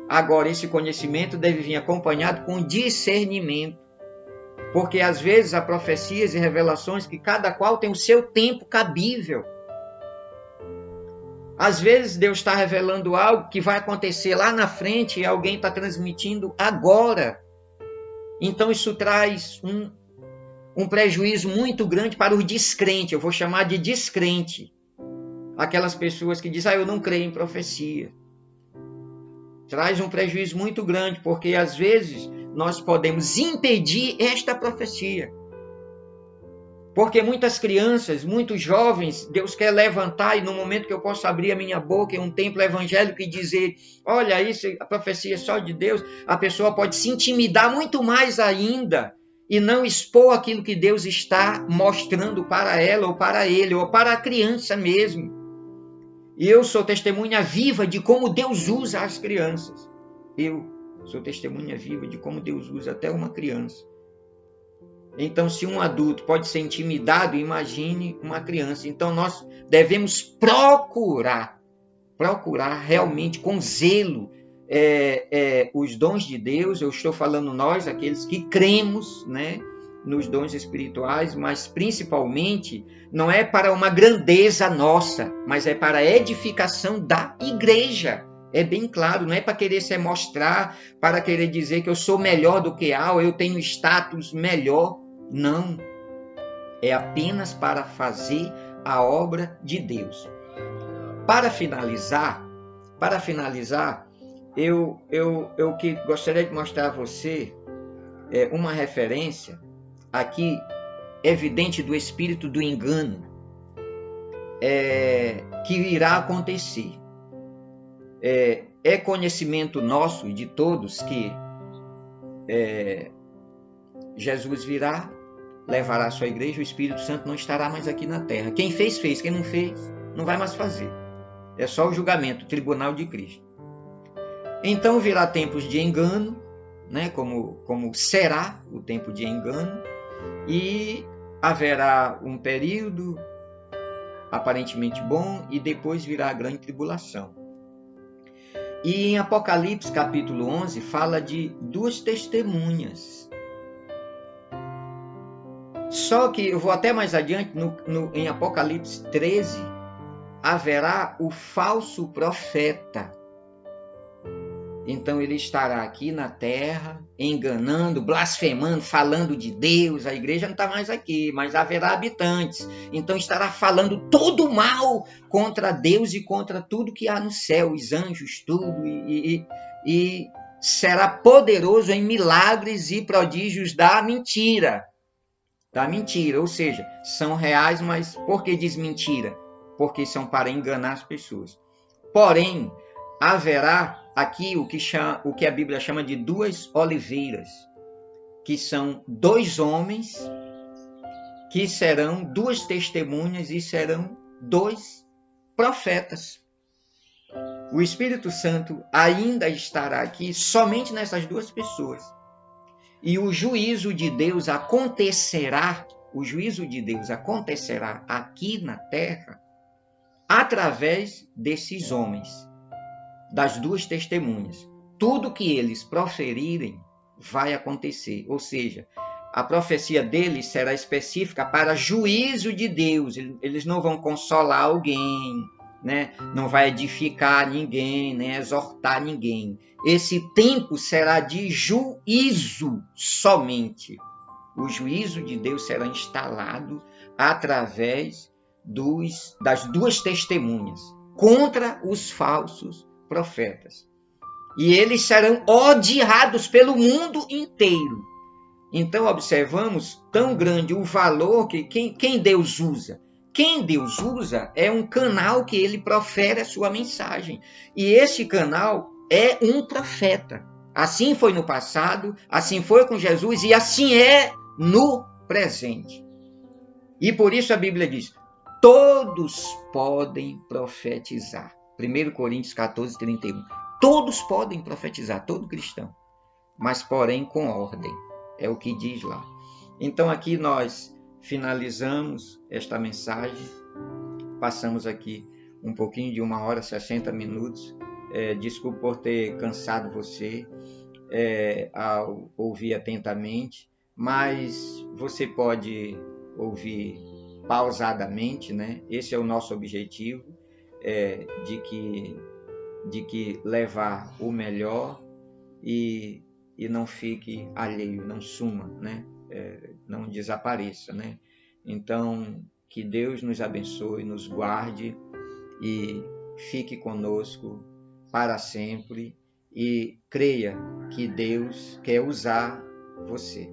Agora, esse conhecimento deve vir acompanhado com discernimento. Porque, às vezes, há profecias e revelações que cada qual tem o seu tempo cabível. Às vezes Deus está revelando algo que vai acontecer lá na frente e alguém está transmitindo agora. Então isso traz um prejuízo muito grande para os descrentes. Eu vou chamar de descrente. Aquelas pessoas que dizem, eu não creio em profecia. Traz um prejuízo muito grande, porque às vezes nós podemos impedir esta profecia. Porque muitas crianças, muitos jovens, Deus quer levantar e no momento que eu posso abrir a minha boca em um templo evangélico e dizer, olha isso, a profecia é só de Deus, a pessoa pode se intimidar muito mais ainda e não expor aquilo que Deus está mostrando para ela ou para ele ou para a criança mesmo. E eu sou testemunha viva de como Deus usa as crianças. Eu sou testemunha viva de como Deus usa até uma criança. Então, se um adulto pode ser intimidado, imagine uma criança. Então, nós devemos procurar realmente com zelo os dons de Deus. Eu estou falando nós, aqueles que cremos, né, nos dons espirituais, mas principalmente não é para uma grandeza nossa, mas é para a edificação da igreja. É bem claro, não é para querer se mostrar, para querer dizer que eu sou melhor do que A, ou eu tenho status melhor. Não, é apenas para fazer a obra de Deus. Para finalizar, eu que gostaria de mostrar a você uma referência aqui evidente do espírito do engano que irá acontecer. É conhecimento nosso e de todos que Jesus virá, levará a sua igreja, o Espírito Santo não estará mais aqui na terra. Quem fez, fez. Quem não fez, não vai mais fazer. É só o julgamento, o tribunal de Cristo. Então virá tempos de engano, né? Como será o tempo de engano, e haverá um período aparentemente bom, e depois virá a grande tribulação. E em Apocalipse capítulo 11 fala de duas testemunhas. Só que eu vou até mais adiante, em Apocalipse 13, haverá o falso profeta. Então ele estará aqui na terra, enganando, blasfemando, falando de Deus. A igreja não está mais aqui, mas haverá habitantes. Então estará falando todo mal contra Deus e contra tudo que há no céu, os anjos, tudo. E será poderoso em milagres e prodígios da mentira. Da mentira, ou seja, são reais, mas por que diz mentira? Porque são para enganar as pessoas. Porém, haverá aqui o que a Bíblia chama de duas oliveiras, que são dois homens que serão duas testemunhas e serão dois profetas. O Espírito Santo ainda estará aqui somente nessas duas pessoas. E o juízo de Deus acontecerá aqui na terra através desses homens, das duas testemunhas. Tudo que eles proferirem vai acontecer, ou seja, a profecia deles será específica para juízo de Deus. Eles não vão consolar alguém, né? Não vai edificar ninguém, nem exortar ninguém. Esse tempo será de juízo somente. O juízo de Deus será instalado através das duas testemunhas contra os falsos profetas. E eles serão odiados pelo mundo inteiro. Então, observamos tão grande o valor que quem Deus usa. Quem Deus usa é um canal que ele profere a sua mensagem. E esse canal é um profeta. Assim foi no passado, assim foi com Jesus e assim é no presente. E por isso a Bíblia diz, todos podem profetizar. 1 Coríntios 14, 31. Todos podem profetizar, todo cristão. Mas porém com ordem. É o que diz lá. Então aqui nós finalizamos esta mensagem. Passamos aqui um pouquinho de 1h e 60 minutos. Desculpe por ter cansado você ao ouvir atentamente, mas você pode ouvir pausadamente, né? Esse é o nosso objetivo, de que levar o melhor e não fique alheio, não suma, né? Não desapareça, né? Então, que Deus nos abençoe, nos guarde e fique conosco para sempre e creia que Deus quer usar você.